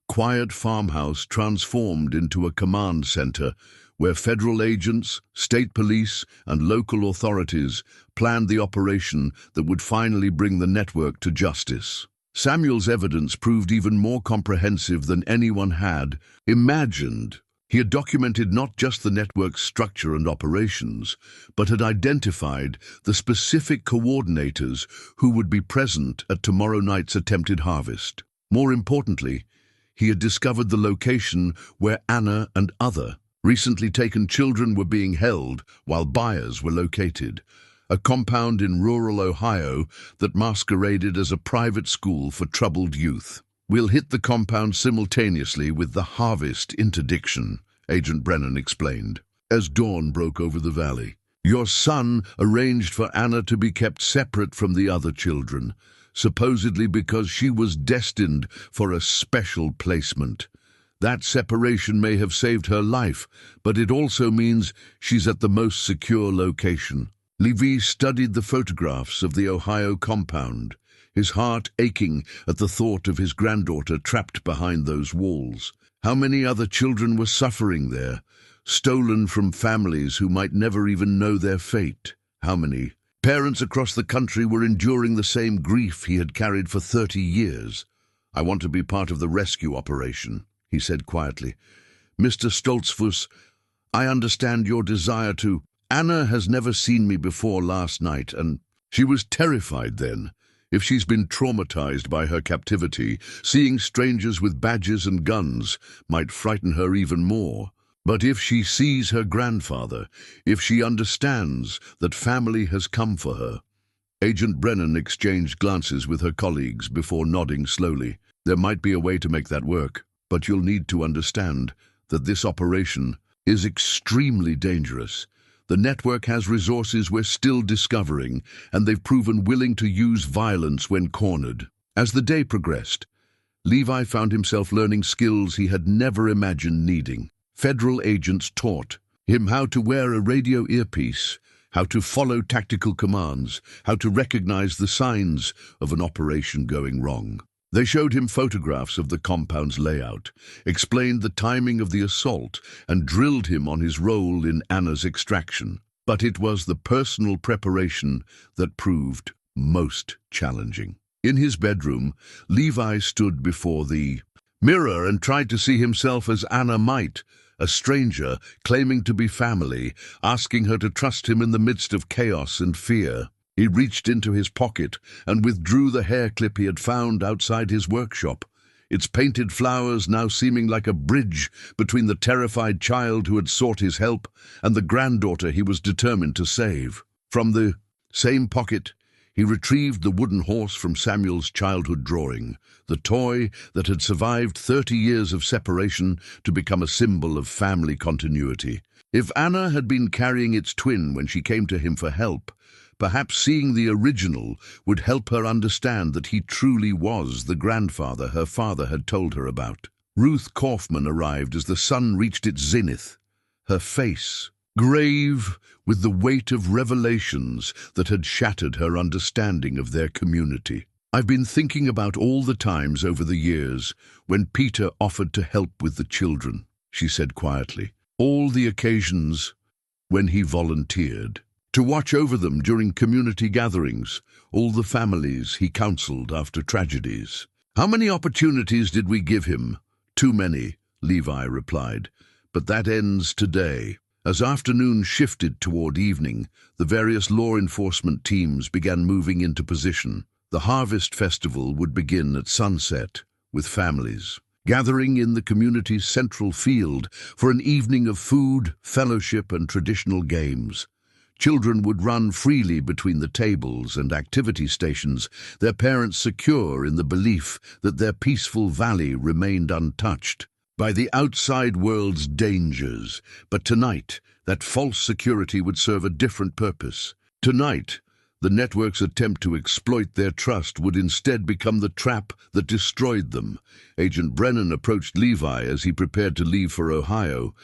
quiet farmhouse transformed into a command center where federal agents, state police, and local authorities planned the operation that would finally bring the network to justice. Samuel's evidence proved even more comprehensive than anyone had imagined. He had documented not just the network's structure and operations, but had identified the specific coordinators who would be present at tomorrow night's attempted harvest. More importantly, he had discovered the location where Anna and other recently taken children were being held while buyers were located, a compound in rural Ohio that masqueraded as a private school for troubled youth. We'll hit the compound simultaneously with the Harvest interdiction, Agent Brennan explained, as dawn broke over the valley. Your son arranged for Anna to be kept separate from the other children, supposedly because she was destined for a special placement. That separation may have saved her life, but it also means she's at the most secure location. Levi studied the photographs of the Ohio compound, his heart aching at the thought of his granddaughter trapped behind those walls. How many other children were suffering there, stolen from families who might never even know their fate? How many parents across the country were enduring the same grief he had carried for 30 years? I want to be part of the rescue operation, he said quietly. Mr. Stoltzfus, I understand your desire to. Anna has never seen me before last night, and she was terrified then. If she's been traumatized by her captivity, seeing strangers with badges and guns might frighten her even more. But if she sees her grandfather, if she understands that family has come for her, Agent Brennan exchanged glances with her colleagues before nodding slowly. There might be a way to make that work, but you'll need to understand that this operation is extremely dangerous. The network has resources we're still discovering, and they've proven willing to use violence when cornered. As the day progressed, Levi found himself learning skills he had never imagined needing. Federal agents taught him how to wear a radio earpiece, how to follow tactical commands, how to recognize the signs of an operation going wrong. They showed him photographs of the compound's layout, explained the timing of the assault, and drilled him on his role in Anna's extraction. But it was the personal preparation that proved most challenging. In his bedroom, Levi stood before the mirror and tried to see himself as Anna might, a stranger claiming to be family, asking her to trust him in the midst of chaos and fear. He reached into his pocket and withdrew the hair clip he had found outside his workshop, its painted flowers now seeming like a bridge between the terrified child who had sought his help and the granddaughter he was determined to save. From the same pocket, he retrieved the wooden horse from Samuel's childhood drawing, the toy that had survived 30 years of separation to become a symbol of family continuity. If Anna had been carrying its twin when she came to him for help, perhaps seeing the original would help her understand that he truly was the grandfather her father had told her about. Ruth Kaufman arrived as the sun reached its zenith, her face grave with the weight of revelations that had shattered her understanding of their community. I've been thinking about all the times over the years when Peter offered to help with the children, she said quietly. All the occasions when he volunteered to watch over them during community gatherings, all the families he counseled after tragedies. How many opportunities did we give him? Too many, Levi replied. But that ends today. As afternoon shifted toward evening, the various law enforcement teams began moving into position. The Harvest Festival would begin at sunset, with families gathering in the community's central field for an evening of food, fellowship, and traditional games. Children would run freely between the tables and activity stations, their parents secure in the belief that their peaceful valley remained untouched by the outside world's dangers. But tonight, that false security would serve a different purpose. Tonight, the network's attempt to exploit their trust would instead become the trap that destroyed them. Agent Brennan approached Levi as he prepared to leave for Ohio,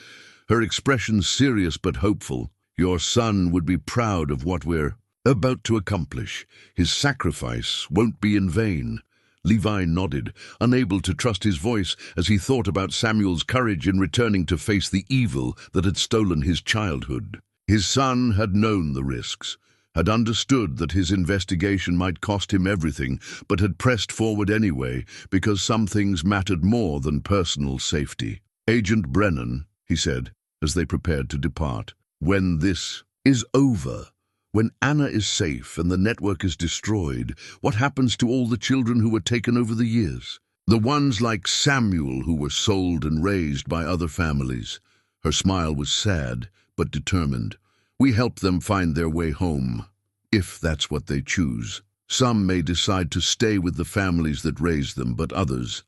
her expression serious but hopeful. Your son would be proud of what we're about to accomplish. His sacrifice won't be in vain. Levi nodded, unable to trust his voice as he thought about Samuel's courage in returning to face the evil that had stolen his childhood. His son had known the risks, had understood that his investigation might cost him everything, but had pressed forward anyway because some things mattered more than personal safety. Agent Brennan, he said, as they prepared to depart, when this is over, when Anna is safe and the network is destroyed, what happens to all the children who were taken over the years? The ones like Samuel who were sold and raised by other families. Her smile was sad but determined. We help them find their way home, if that's what they choose. Some may decide to stay with the families that raised them, but others,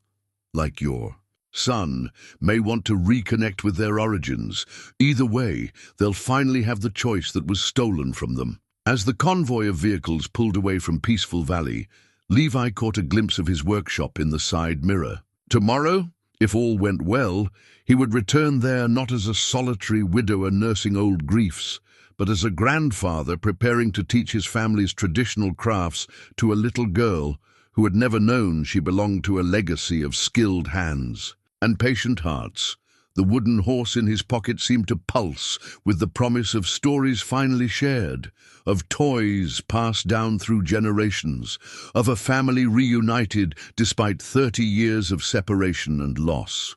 like your son, may want to reconnect with their origins. Either way, they'll finally have the choice that was stolen from them. As the convoy of vehicles pulled away from Peaceful Valley, Levi caught a glimpse of his workshop in the side mirror. Tomorrow, if all went well, he would return there not as a solitary widower nursing old griefs, but as a grandfather preparing to teach his family's traditional crafts to a little girl who had never known she belonged to a legacy of skilled hands and patient hearts. The wooden horse in his pocket seemed to pulse with the promise of stories finally shared, of toys passed down through generations, of a family reunited despite 30 years of separation and loss.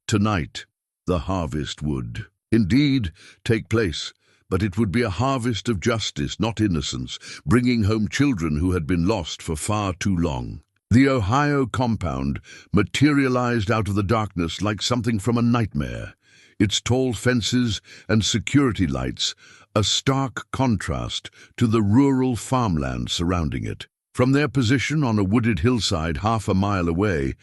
Tonight, the harvest would indeed take place, but it would be a harvest of justice, not innocence, bringing home children who had been lost for far too long. The Ohio compound materialized out of the darkness like something from a nightmare, its tall fences and security lights a stark contrast to the rural farmland surrounding it. From their position on a wooded hillside half a mile away,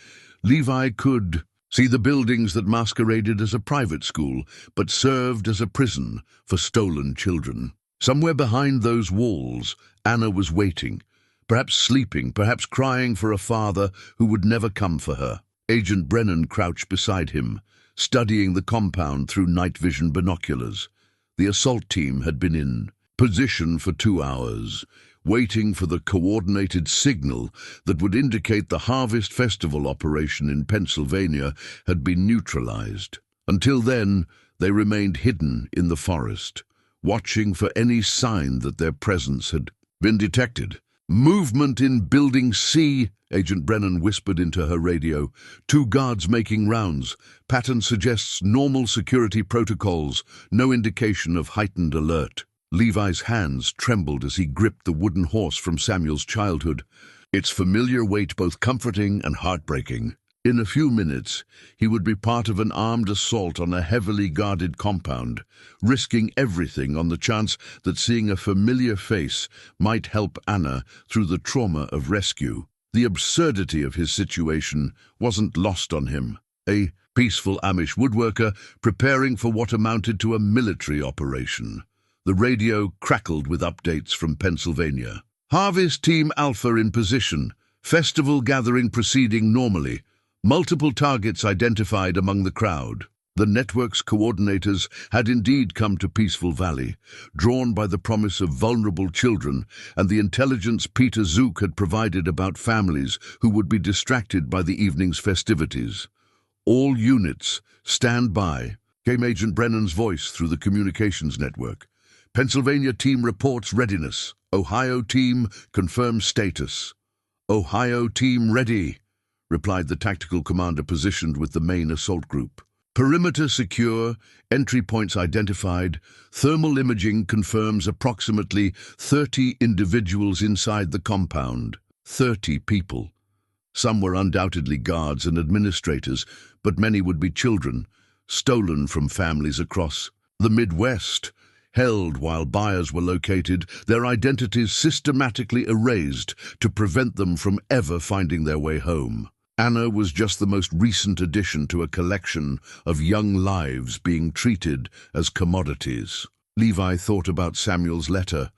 Levi could see the buildings that masqueraded as a private school but served as a prison for stolen children. Somewhere behind those walls, Anna was waiting, perhaps sleeping, perhaps crying for a father who would never come for her. Agent Brennan crouched beside him, studying the compound through night vision binoculars. The assault team had been in position for 2 hours, waiting for the coordinated signal that would indicate the Harvest Festival operation in Pennsylvania had been neutralized. Until then, they remained hidden in the forest, watching for any sign that their presence had been detected. "Movement in Building C," Agent Brennan whispered into her radio. "2 guards making rounds. Pattern suggests normal security protocols, no indication of heightened alert." Levi's hands trembled as he gripped the wooden horse from Samuel's childhood, its familiar weight both comforting and heartbreaking. In a few minutes, he would be part of an armed assault on a heavily guarded compound, risking everything on the chance that seeing a familiar face might help Anna through the trauma of rescue. The absurdity of his situation wasn't lost on him. A peaceful Amish woodworker preparing for what amounted to a military operation. The radio crackled with updates from Pennsylvania. "Harvest Team Alpha in position. Festival gathering proceeding normally. Multiple targets identified among the crowd." The network's coordinators had indeed come to Peaceful Valley, drawn by the promise of vulnerable children and the intelligence Peter Zook had provided about families who would be distracted by the evening's festivities. "All units, stand by," came Agent Brennan's voice through the communications network. "Pennsylvania team reports readiness. Ohio team confirms status." "Ohio team ready," replied the tactical commander positioned with the main assault group. "Perimeter secure, entry points identified. Thermal imaging confirms approximately 30 individuals inside the compound. 30 people. Some were undoubtedly guards and administrators, but many would be children, stolen from families across the Midwest, held while buyers were located, their identities systematically erased to prevent them from ever finding their way home. Anna was just the most recent addition to a collection of young lives being treated as commodities. Levi thought about Samuel's letter,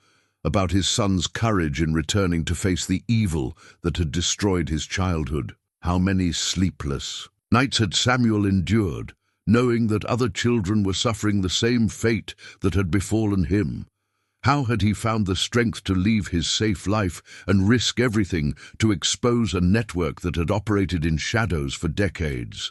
about his son's courage in returning to face the evil that had destroyed his childhood. How many sleepless nights had Samuel endured, knowing that other children were suffering the same fate that had befallen him? How had he found the strength to leave his safe life and risk everything to expose a network that had operated in shadows for decades?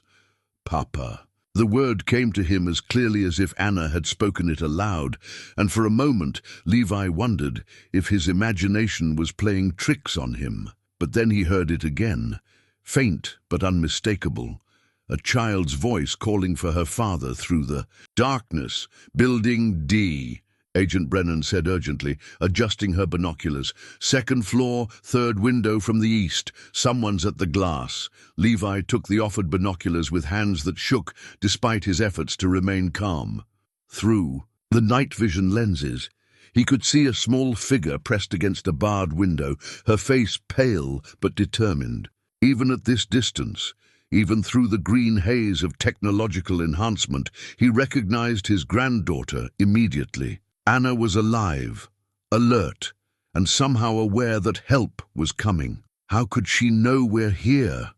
Papa. The word came to him as clearly as if Anna had spoken it aloud, and for a moment Levi wondered if his imagination was playing tricks on him. But then he heard it again, faint but unmistakable. A child's voice calling for her father through the darkness. "Building D," Agent Brennan said urgently, adjusting her binoculars. "Second floor, third window from the east. Someone's at the glass." Levi took the offered binoculars with hands that shook despite his efforts to remain calm. Through the night vision lenses, he could see a small figure pressed against a barred window, her face pale but determined. Even at this distance, even through the green haze of technological enhancement, he recognized his granddaughter immediately. Anna was alive, alert, and somehow aware that help was coming. "How could she know we're here?"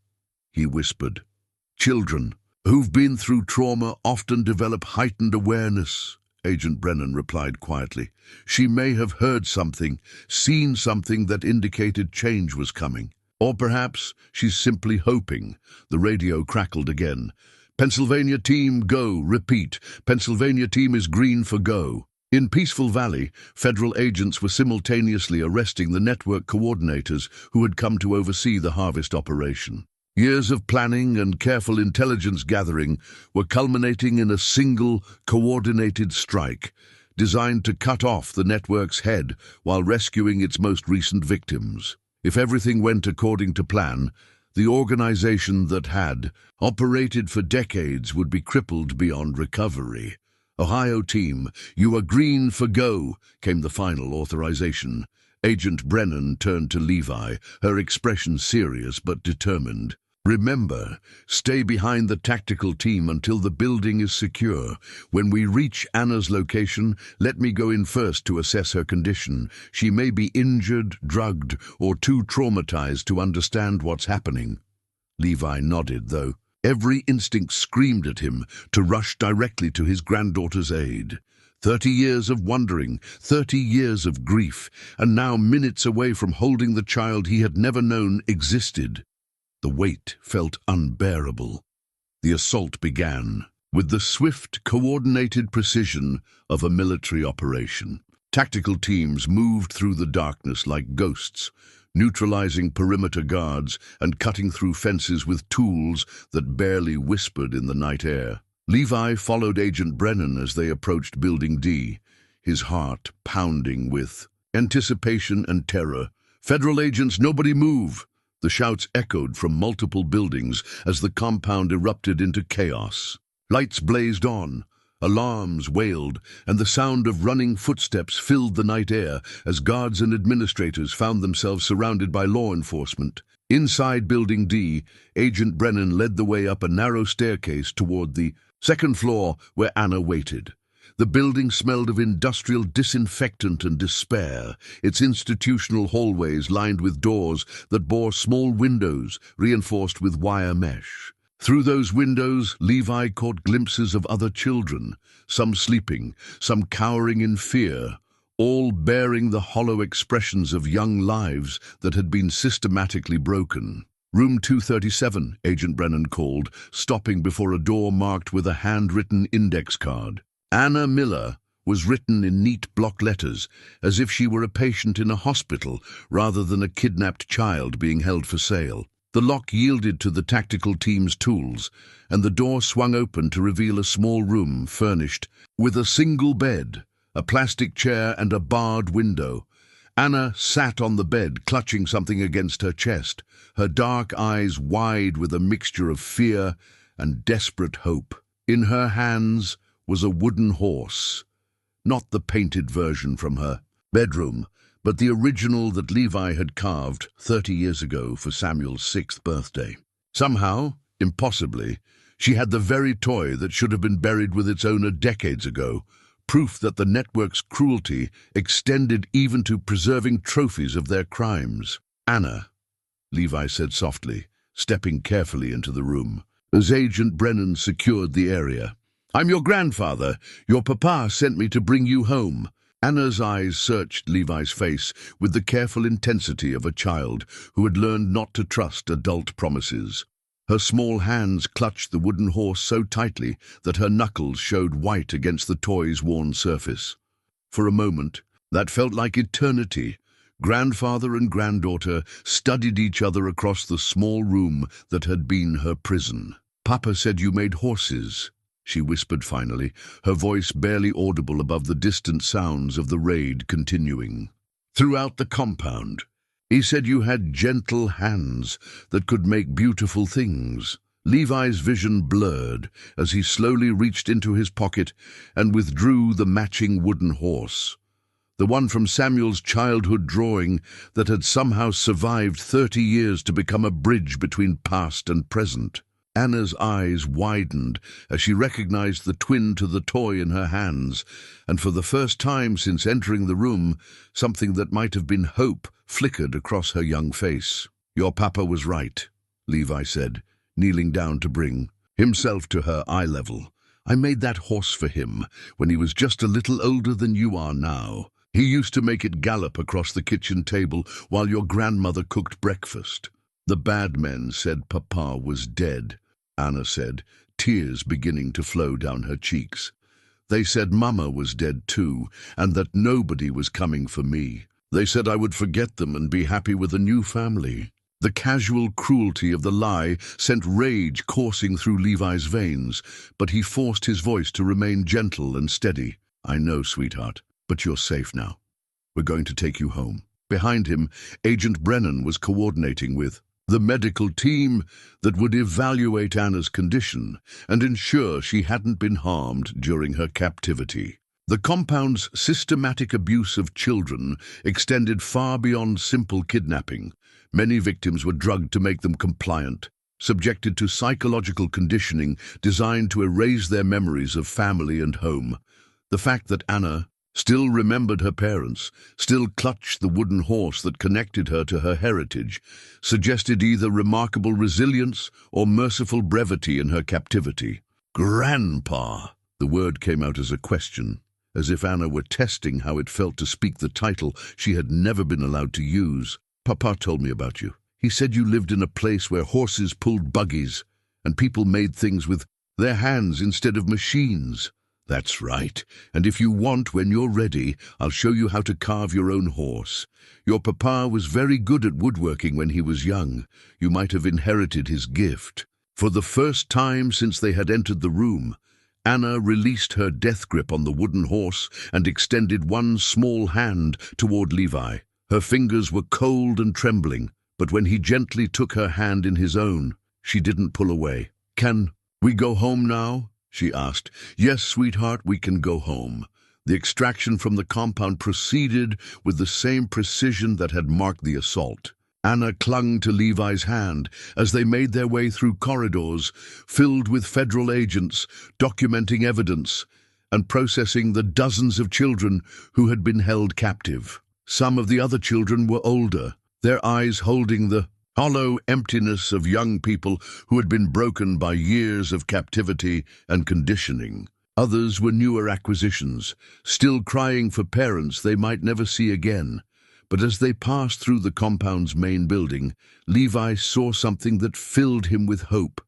he whispered. "Children who've been through trauma often develop heightened awareness," Agent Brennan replied quietly. "She may have heard something, seen something that indicated change was coming. Or perhaps she's simply hoping." The radio crackled again. "Pennsylvania team, go. Repeat. Pennsylvania team is green for go." In Peaceful Valley, federal agents were simultaneously arresting the network coordinators who had come to oversee the harvest operation. Years of planning and careful intelligence gathering were culminating in a single, coordinated strike, designed to cut off the network's head while rescuing its most recent victims. If everything went according to plan, the organization that had operated for decades would be crippled beyond recovery. "Ohio team, you are green for go," came the final authorization. Agent Brennan turned to Levi, her expression serious but determined. "Remember, stay behind the tactical team until the building is secure. When we reach Anna's location, let me go in first to assess her condition. She may be injured, drugged, or too traumatized to understand what's happening." Levi nodded, though every instinct screamed at him to rush directly to his granddaughter's aid. 30 years of wondering, 30 years of grief, and now minutes away from holding the child he had never known existed. The weight felt unbearable. The assault began with the swift, coordinated precision of a military operation. Tactical teams moved through the darkness like ghosts, neutralizing perimeter guards and cutting through fences with tools that barely whispered in the night air. Levi followed Agent Brennan as they approached Building D, his heart pounding with anticipation and terror. "Federal agents, nobody move!" The shouts echoed from multiple buildings as the compound erupted into chaos. Lights blazed on, alarms wailed, and the sound of running footsteps filled the night air as guards and administrators found themselves surrounded by law enforcement. Inside Building D, Agent Brennan led the way up a narrow staircase toward the second floor where Anna waited. The building smelled of industrial disinfectant and despair, its institutional hallways lined with doors that bore small windows reinforced with wire mesh. Through those windows, Levi caught glimpses of other children, some sleeping, some cowering in fear, all bearing the hollow expressions of young lives that had been systematically broken. "Room 237, Agent Brennan called, stopping before a door marked with a handwritten index card. Anna Miller was written in neat block letters, as if she were a patient in a hospital rather than a kidnapped child being held for sale. The lock yielded to the tactical team's tools, and the door swung open to reveal a small room furnished with a single bed, a plastic chair, and a barred window. Anna sat on the bed, clutching something against her chest, her dark eyes wide with a mixture of fear and desperate hope. In her hands was a wooden horse, not the painted version from her bedroom, but the original that Levi had carved 30 years ago for Samuel's 6th birthday. Somehow, impossibly, she had the very toy that should have been buried with its owner decades ago, proof that the network's cruelty extended even to preserving trophies of their crimes. "Anna," Levi said softly, stepping carefully into the room, as Agent Brennan secured the area. "I'm your grandfather. Your papa sent me to bring you home." Anna's eyes searched Levi's face with the careful intensity of a child who had learned not to trust adult promises. Her small hands clutched the wooden horse so tightly that her knuckles showed white against the toy's worn surface. For a moment, that felt like eternity, grandfather and granddaughter studied each other across the small room that had been her prison. "Papa said you made horses," she whispered finally, her voice barely audible above the distant sounds of the raid continuing. "Throughout the compound. He said you had gentle hands that could make beautiful things." Levi's vision blurred as he slowly reached into his pocket and withdrew the matching wooden horse, the one from Samuel's childhood drawing that had somehow survived 30 years to become a bridge between past and present. Anna's eyes widened as she recognized the twin to the toy in her hands, and for the first time since entering the room, something that might have been hope flickered across her young face. "Your papa was right," Levi said, kneeling down to bring himself to her eye level. "I made that horse for him when he was just a little older than you are now. He used to make it gallop across the kitchen table while your grandmother cooked breakfast. The bad men said Papa was dead," Anna said, tears beginning to flow down her cheeks. "They said Mama was dead too, and that nobody was coming for me. They said I would forget them and be happy with a new family." The casual cruelty of the lie sent rage coursing through Levi's veins, but he forced his voice to remain gentle and steady. "I know, sweetheart, but you're safe now. We're going to take you home." Behind him, Agent Brennan was coordinating with the medical team that would evaluate Anna's condition and ensure she hadn't been harmed during her captivity. The compound's systematic abuse of children extended far beyond simple kidnapping. Many victims were drugged to make them compliant, subjected to psychological conditioning designed to erase their memories of family and home. The fact that Anna still remembered her parents, still clutched the wooden horse that connected her to her heritage, suggested either remarkable resilience or merciful brevity in her captivity. "Grandpa!" The word came out as a question, as if Anna were testing how it felt to speak the title she had never been allowed to use. "Papa told me about you. He said you lived in a place where horses pulled buggies and people made things with their hands instead of machines." "That's right, and if you want, when you're ready, I'll show you how to carve your own horse. Your papa was very good at woodworking when he was young. You might have inherited his gift." For the first time since they had entered the room, Anna released her death grip on the wooden horse and extended one small hand toward Levi. Her fingers were cold and trembling, but when he gently took her hand in his own, she didn't pull away. "Can we go home now?" she asked. "Yes, sweetheart, we can go home." The extraction from the compound proceeded with the same precision that had marked the assault. Anna clung to Levi's hand as they made their way through corridors filled with federal agents documenting evidence and processing the dozens of children who had been held captive. Some of the other children were older, their eyes holding the hollow emptiness of young people who had been broken by years of captivity and conditioning. Others were newer acquisitions, still crying for parents they might never see again. But as they passed through the compound's main building, Levi saw something that filled him with hope.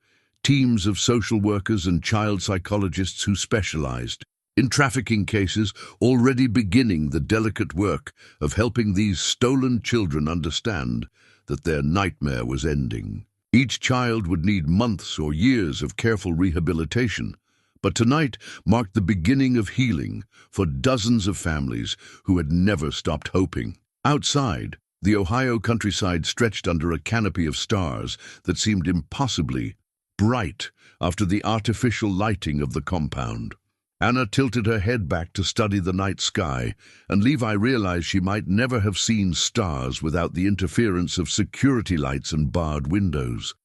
Teams of social workers and child psychologists who specialized in trafficking cases, already beginning the delicate work of helping these stolen children understand that their nightmare was ending. Each child would need months or years of careful rehabilitation, but tonight marked the beginning of healing for dozens of families who had never stopped hoping. Outside, the Ohio countryside stretched under a canopy of stars that seemed impossibly bright after the artificial lighting of the compound. Anna tilted her head back to study the night sky, and Levi realized she might never have seen stars without the interference of security lights and barred windows.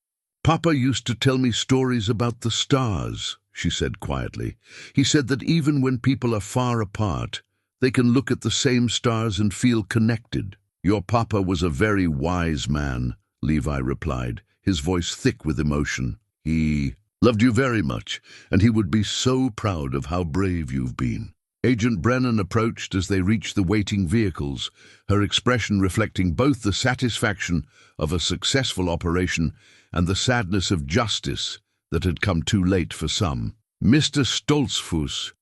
"Papa used to tell me stories about the stars," she said quietly. "He said that even when people are far apart, they can look at the same stars and feel connected." "Your papa was a very wise man," Levi replied, his voice thick with emotion. "He loved you very much, and he would be so proud of how brave you've been." Agent Brennan approached as they reached the waiting vehicles, her expression reflecting both the satisfaction of a successful operation and the sadness of justice that had come too late for some. "Mr. Stoltzfus,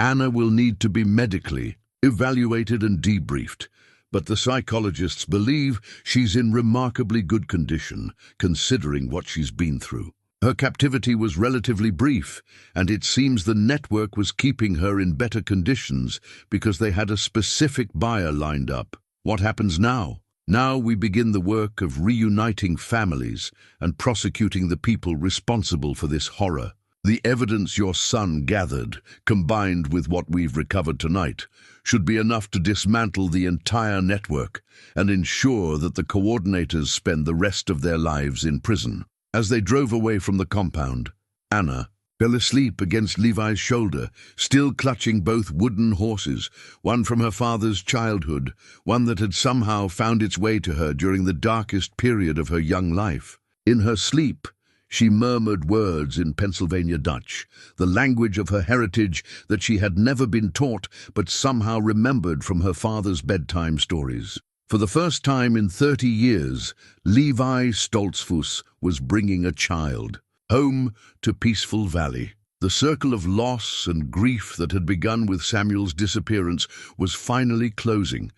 Anna will need to be medically evaluated and debriefed, but the psychologists believe she's in remarkably good condition, considering what she's been through. Her captivity was relatively brief, and it seems the network was keeping her in better conditions because they had a specific buyer lined up. What happens now? Now we begin the work of reuniting families and prosecuting the people responsible for this horror. The evidence your son gathered, combined with what we've recovered tonight, should be enough to dismantle the entire network and ensure that the coordinators spend the rest of their lives in prison." As they drove away from the compound, Anna fell asleep against Levi's shoulder, still clutching both wooden horses, one from her father's childhood, one that had somehow found its way to her during the darkest period of her young life. In her sleep, she murmured words in Pennsylvania Dutch, the language of her heritage that she had never been taught but somehow remembered from her father's bedtime stories. For the first time in 30 years, Levi Stoltzfus was bringing a child home to Peaceful Valley. The circle of loss and grief that had begun with Samuel's disappearance was finally closing,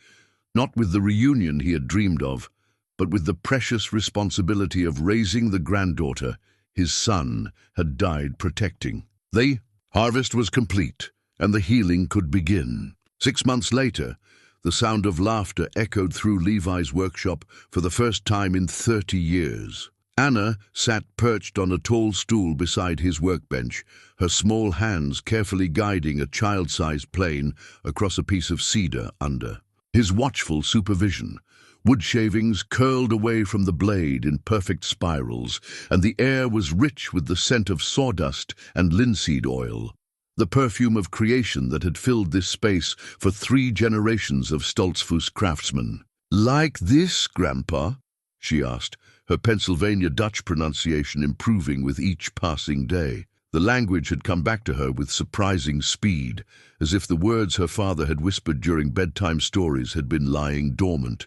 not with the reunion he had dreamed of, but with the precious responsibility of raising the granddaughter his son had died protecting. The harvest was complete, and the healing could begin. 6 months later, The sound of laughter echoed through Levi's workshop for the first time in 30 years. Anna sat perched on a tall stool beside his workbench, her small hands carefully guiding a child-sized plane across a piece of cedar under his watchful supervision. Wood shavings curled away from the blade in perfect spirals, and the air was rich with the scent of sawdust and linseed oil, the perfume of creation that had filled this space for 3 generations of Stoltzfus craftsmen. "Like this, Grandpa?" she asked, her Pennsylvania Dutch pronunciation improving with each passing day. The language had come back to her with surprising speed, as if the words her father had whispered during bedtime stories had been lying dormant,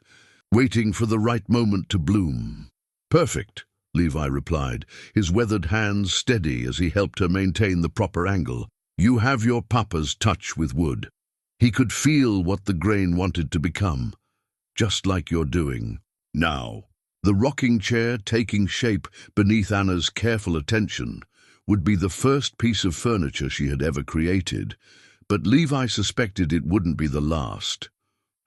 waiting for the right moment to bloom. "Perfect," Levi replied, his weathered hands steady as he helped her maintain the proper angle. "You have your papa's touch with wood." He could feel what the grain wanted to become, just like you're doing now. The rocking chair, taking shape beneath Anna's careful attention, would be the first piece of furniture she had ever created, but Levi suspected it wouldn't be the last.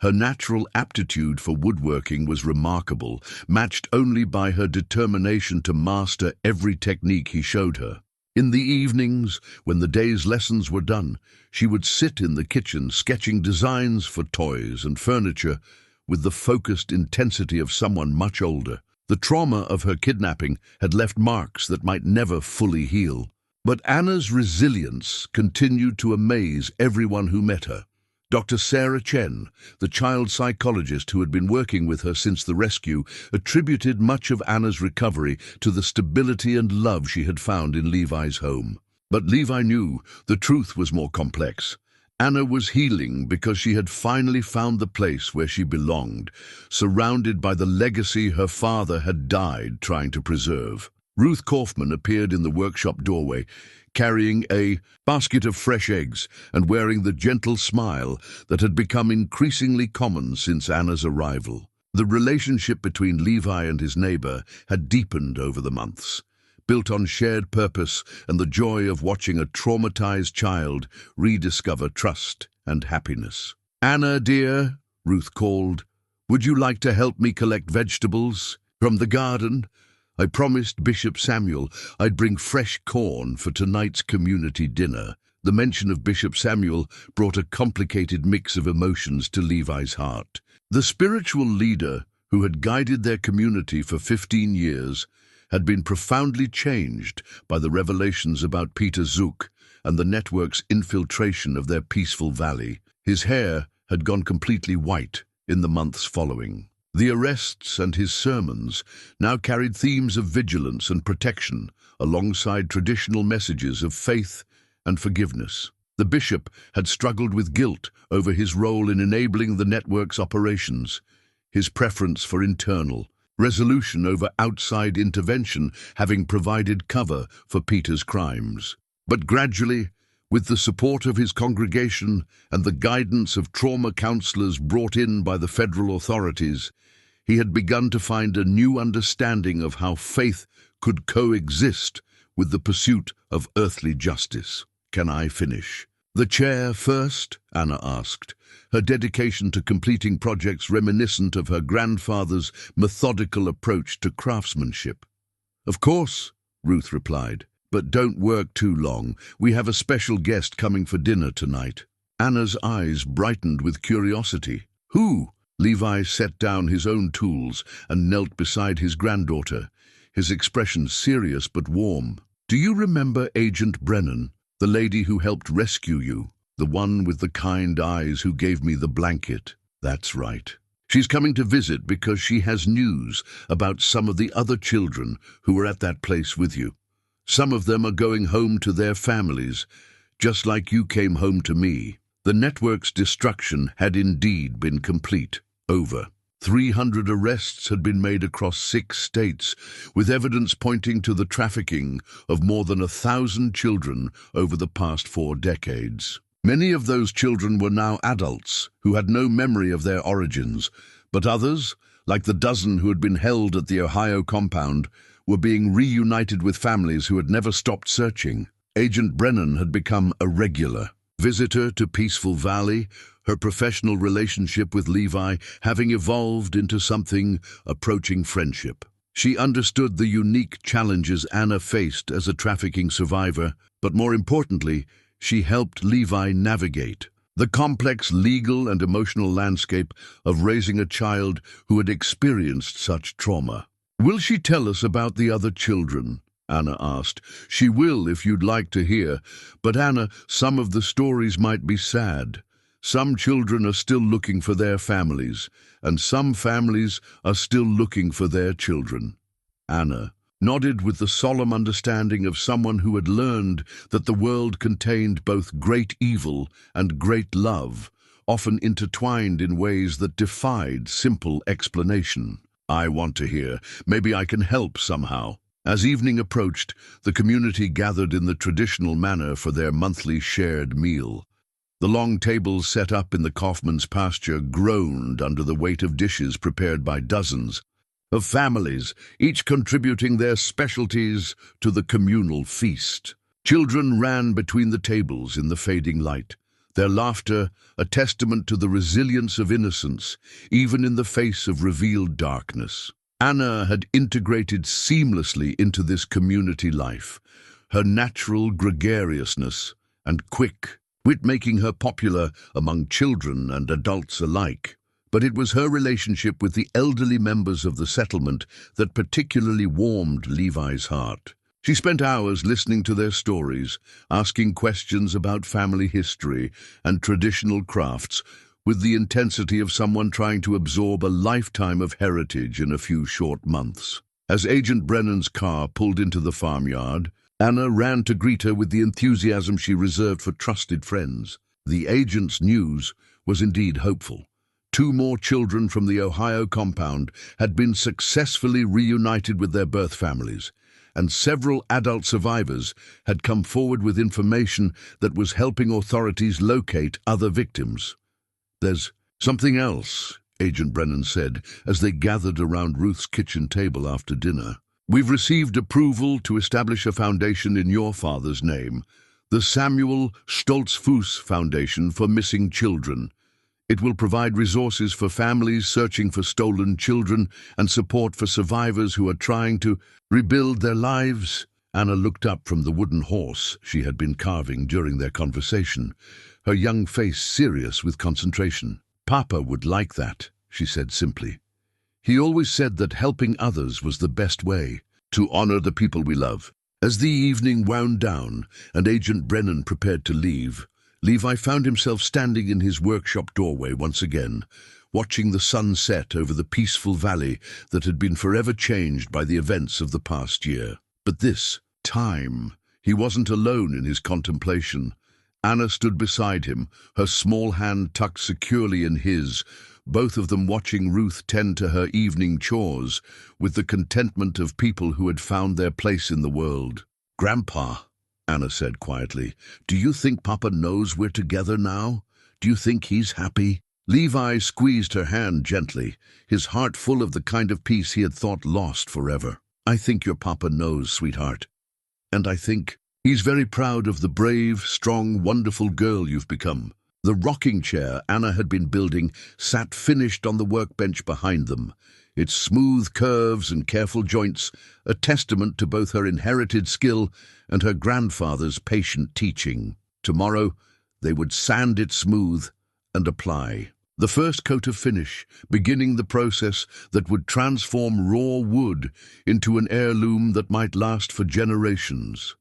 Her natural aptitude for woodworking was remarkable, matched only by her determination to master every technique he showed her. In the evenings, when the day's lessons were done, she would sit in the kitchen sketching designs for toys and furniture with the focused intensity of someone much older. The trauma of her kidnapping had left marks that might never fully heal. But Anna's resilience continued to amaze everyone who met her. Dr. Sarah Chen, the child psychologist who had been working with her since the rescue, attributed much of Anna's recovery to the stability and love she had found in Levi's home. But Levi knew the truth was more complex. Anna was healing because she had finally found the place where she belonged, surrounded by the legacy her father had died trying to preserve. Ruth Kaufman appeared in the workshop doorway, carrying a basket of fresh eggs and wearing the gentle smile that had become increasingly common since Anna's arrival. The relationship between Levi and his neighbor had deepened over the months, built on shared purpose and the joy of watching a traumatized child rediscover trust and happiness. "Anna, dear," Ruth called, "would you like to help me collect vegetables from the garden? I promised Bishop Samuel I'd bring fresh corn for tonight's community dinner." The mention of Bishop Samuel brought a complicated mix of emotions to Levi's heart. The spiritual leader who had guided their community for 15 years had been profoundly changed by the revelations about Peter Zook and the network's infiltration of their peaceful valley. His hair had gone completely white in the months following. The arrests and his sermons now carried themes of vigilance and protection, alongside traditional messages of faith and forgiveness. The bishop had struggled with guilt over his role in enabling the network's operations, his preference for internal resolution over outside intervention having provided cover for Peter's crimes. But gradually, with the support of his congregation and the guidance of trauma counselors brought in by the federal authorities, he had begun to find a new understanding of how faith could coexist with the pursuit of earthly justice. "Can I finish the chair first?" Anna asked, her dedication to completing projects reminiscent of her grandfather's methodical approach to craftsmanship. "Of course," Ruth replied, "but don't work too long. We have a special guest coming for dinner tonight." Anna's eyes brightened with curiosity. "Who?" Levi set down his own tools and knelt beside his granddaughter, his expression serious but warm. "Do you remember Agent Brennan, the lady who helped rescue you? The one with the kind eyes who gave me the blanket?" "That's right. She's coming to visit because she has news about some of the other children who were at that place with you. Some of them are going home to their families, just like you came home to me." The network's destruction had indeed been complete. Over 300 arrests had been made across 6 states, with evidence pointing to the trafficking of more than 1,000 children over the past 4 decades. Many of those children were now adults who had no memory of their origins, but others, like the dozen who had been held at the Ohio compound, were being reunited with families who had never stopped searching. Agent Brennan had become a regular visitor to Peaceful Valley, her professional relationship with Levi having evolved into something approaching friendship. She understood the unique challenges Anna faced as a trafficking survivor, but more importantly, she helped Levi navigate the complex legal and emotional landscape of raising a child who had experienced such trauma. "Will she tell us about the other children?" Anna asked. "She will if you'd like to hear, but Anna, some of the stories might be sad. Some children are still looking for their families, and some families are still looking for their children." Anna nodded with the solemn understanding of someone who had learned that the world contained both great evil and great love, often intertwined in ways that defied simple explanation. "I want to hear. Maybe I can help somehow." As evening approached, the community gathered in the traditional manner for their monthly shared meal. The long tables set up in the Kaufman's pasture groaned under the weight of dishes prepared by dozens of families, each contributing their specialties to the communal feast. Children ran between the tables in the fading light, their laughter a testament to the resilience of innocence, even in the face of revealed darkness. Anna had integrated seamlessly into this community life, her natural gregariousness and quick wit making her popular among children and adults alike. But it was her relationship with the elderly members of the settlement that particularly warmed Levi's heart. She spent hours listening to their stories, asking questions about family history and traditional crafts, with the intensity of someone trying to absorb a lifetime of heritage in a few short months. As Agent Brennan's car pulled into the farmyard, Anna ran to greet her with the enthusiasm she reserved for trusted friends. The agent's news was indeed hopeful. 2 more children from the Ohio compound had been successfully reunited with their birth families, and several adult survivors had come forward with information that was helping authorities locate other victims. "There's something else," Agent Brennan said as they gathered around Ruth's kitchen table after dinner. "We've received approval to establish a foundation in your father's name, the Samuel Stoltzfus Foundation for Missing Children. It will provide resources for families searching for stolen children and support for survivors who are trying to rebuild their lives." Anna looked up from the wooden horse she had been carving during their conversation, her young face serious with concentration. "Papa would like that," she said simply. "He always said that helping others was the best way to honor the people we love." As the evening wound down and Agent Brennan prepared to leave, Levi found himself standing in his workshop doorway once again, watching the sun set over the peaceful valley that had been forever changed by the events of the past year. But this time, he wasn't alone in his contemplation. Anna stood beside him, her small hand tucked securely in his, both of them watching Ruth tend to her evening chores with the contentment of people who had found their place in the world. "Grandpa," Anna said quietly, "do you think Papa knows we're together now? Do you think he's happy?" Levi squeezed her hand gently, his heart full of the kind of peace he had thought lost forever. "I think your Papa knows, sweetheart. And I think he's very proud of the brave, strong, wonderful girl you've become." The rocking chair Anna had been building sat finished on the workbench behind them, its smooth curves and careful joints a testament to both her inherited skill and her grandfather's patient teaching. Tomorrow, they would sand it smooth and apply the first coat of finish, beginning the process that would transform raw wood into an heirloom that might last for generations.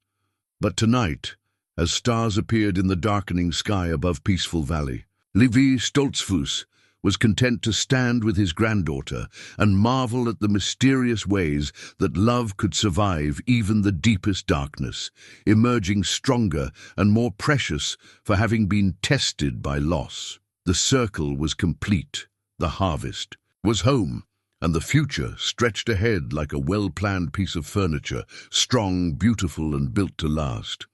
But tonight, as stars appeared in the darkening sky above Peaceful Valley, Levi Stoltzfus was content to stand with his granddaughter and marvel at the mysterious ways that love could survive even the deepest darkness, emerging stronger and more precious for having been tested by loss. The circle was complete, the harvest was home, and the future stretched ahead like a well-planned piece of furniture, strong, beautiful, and built to last.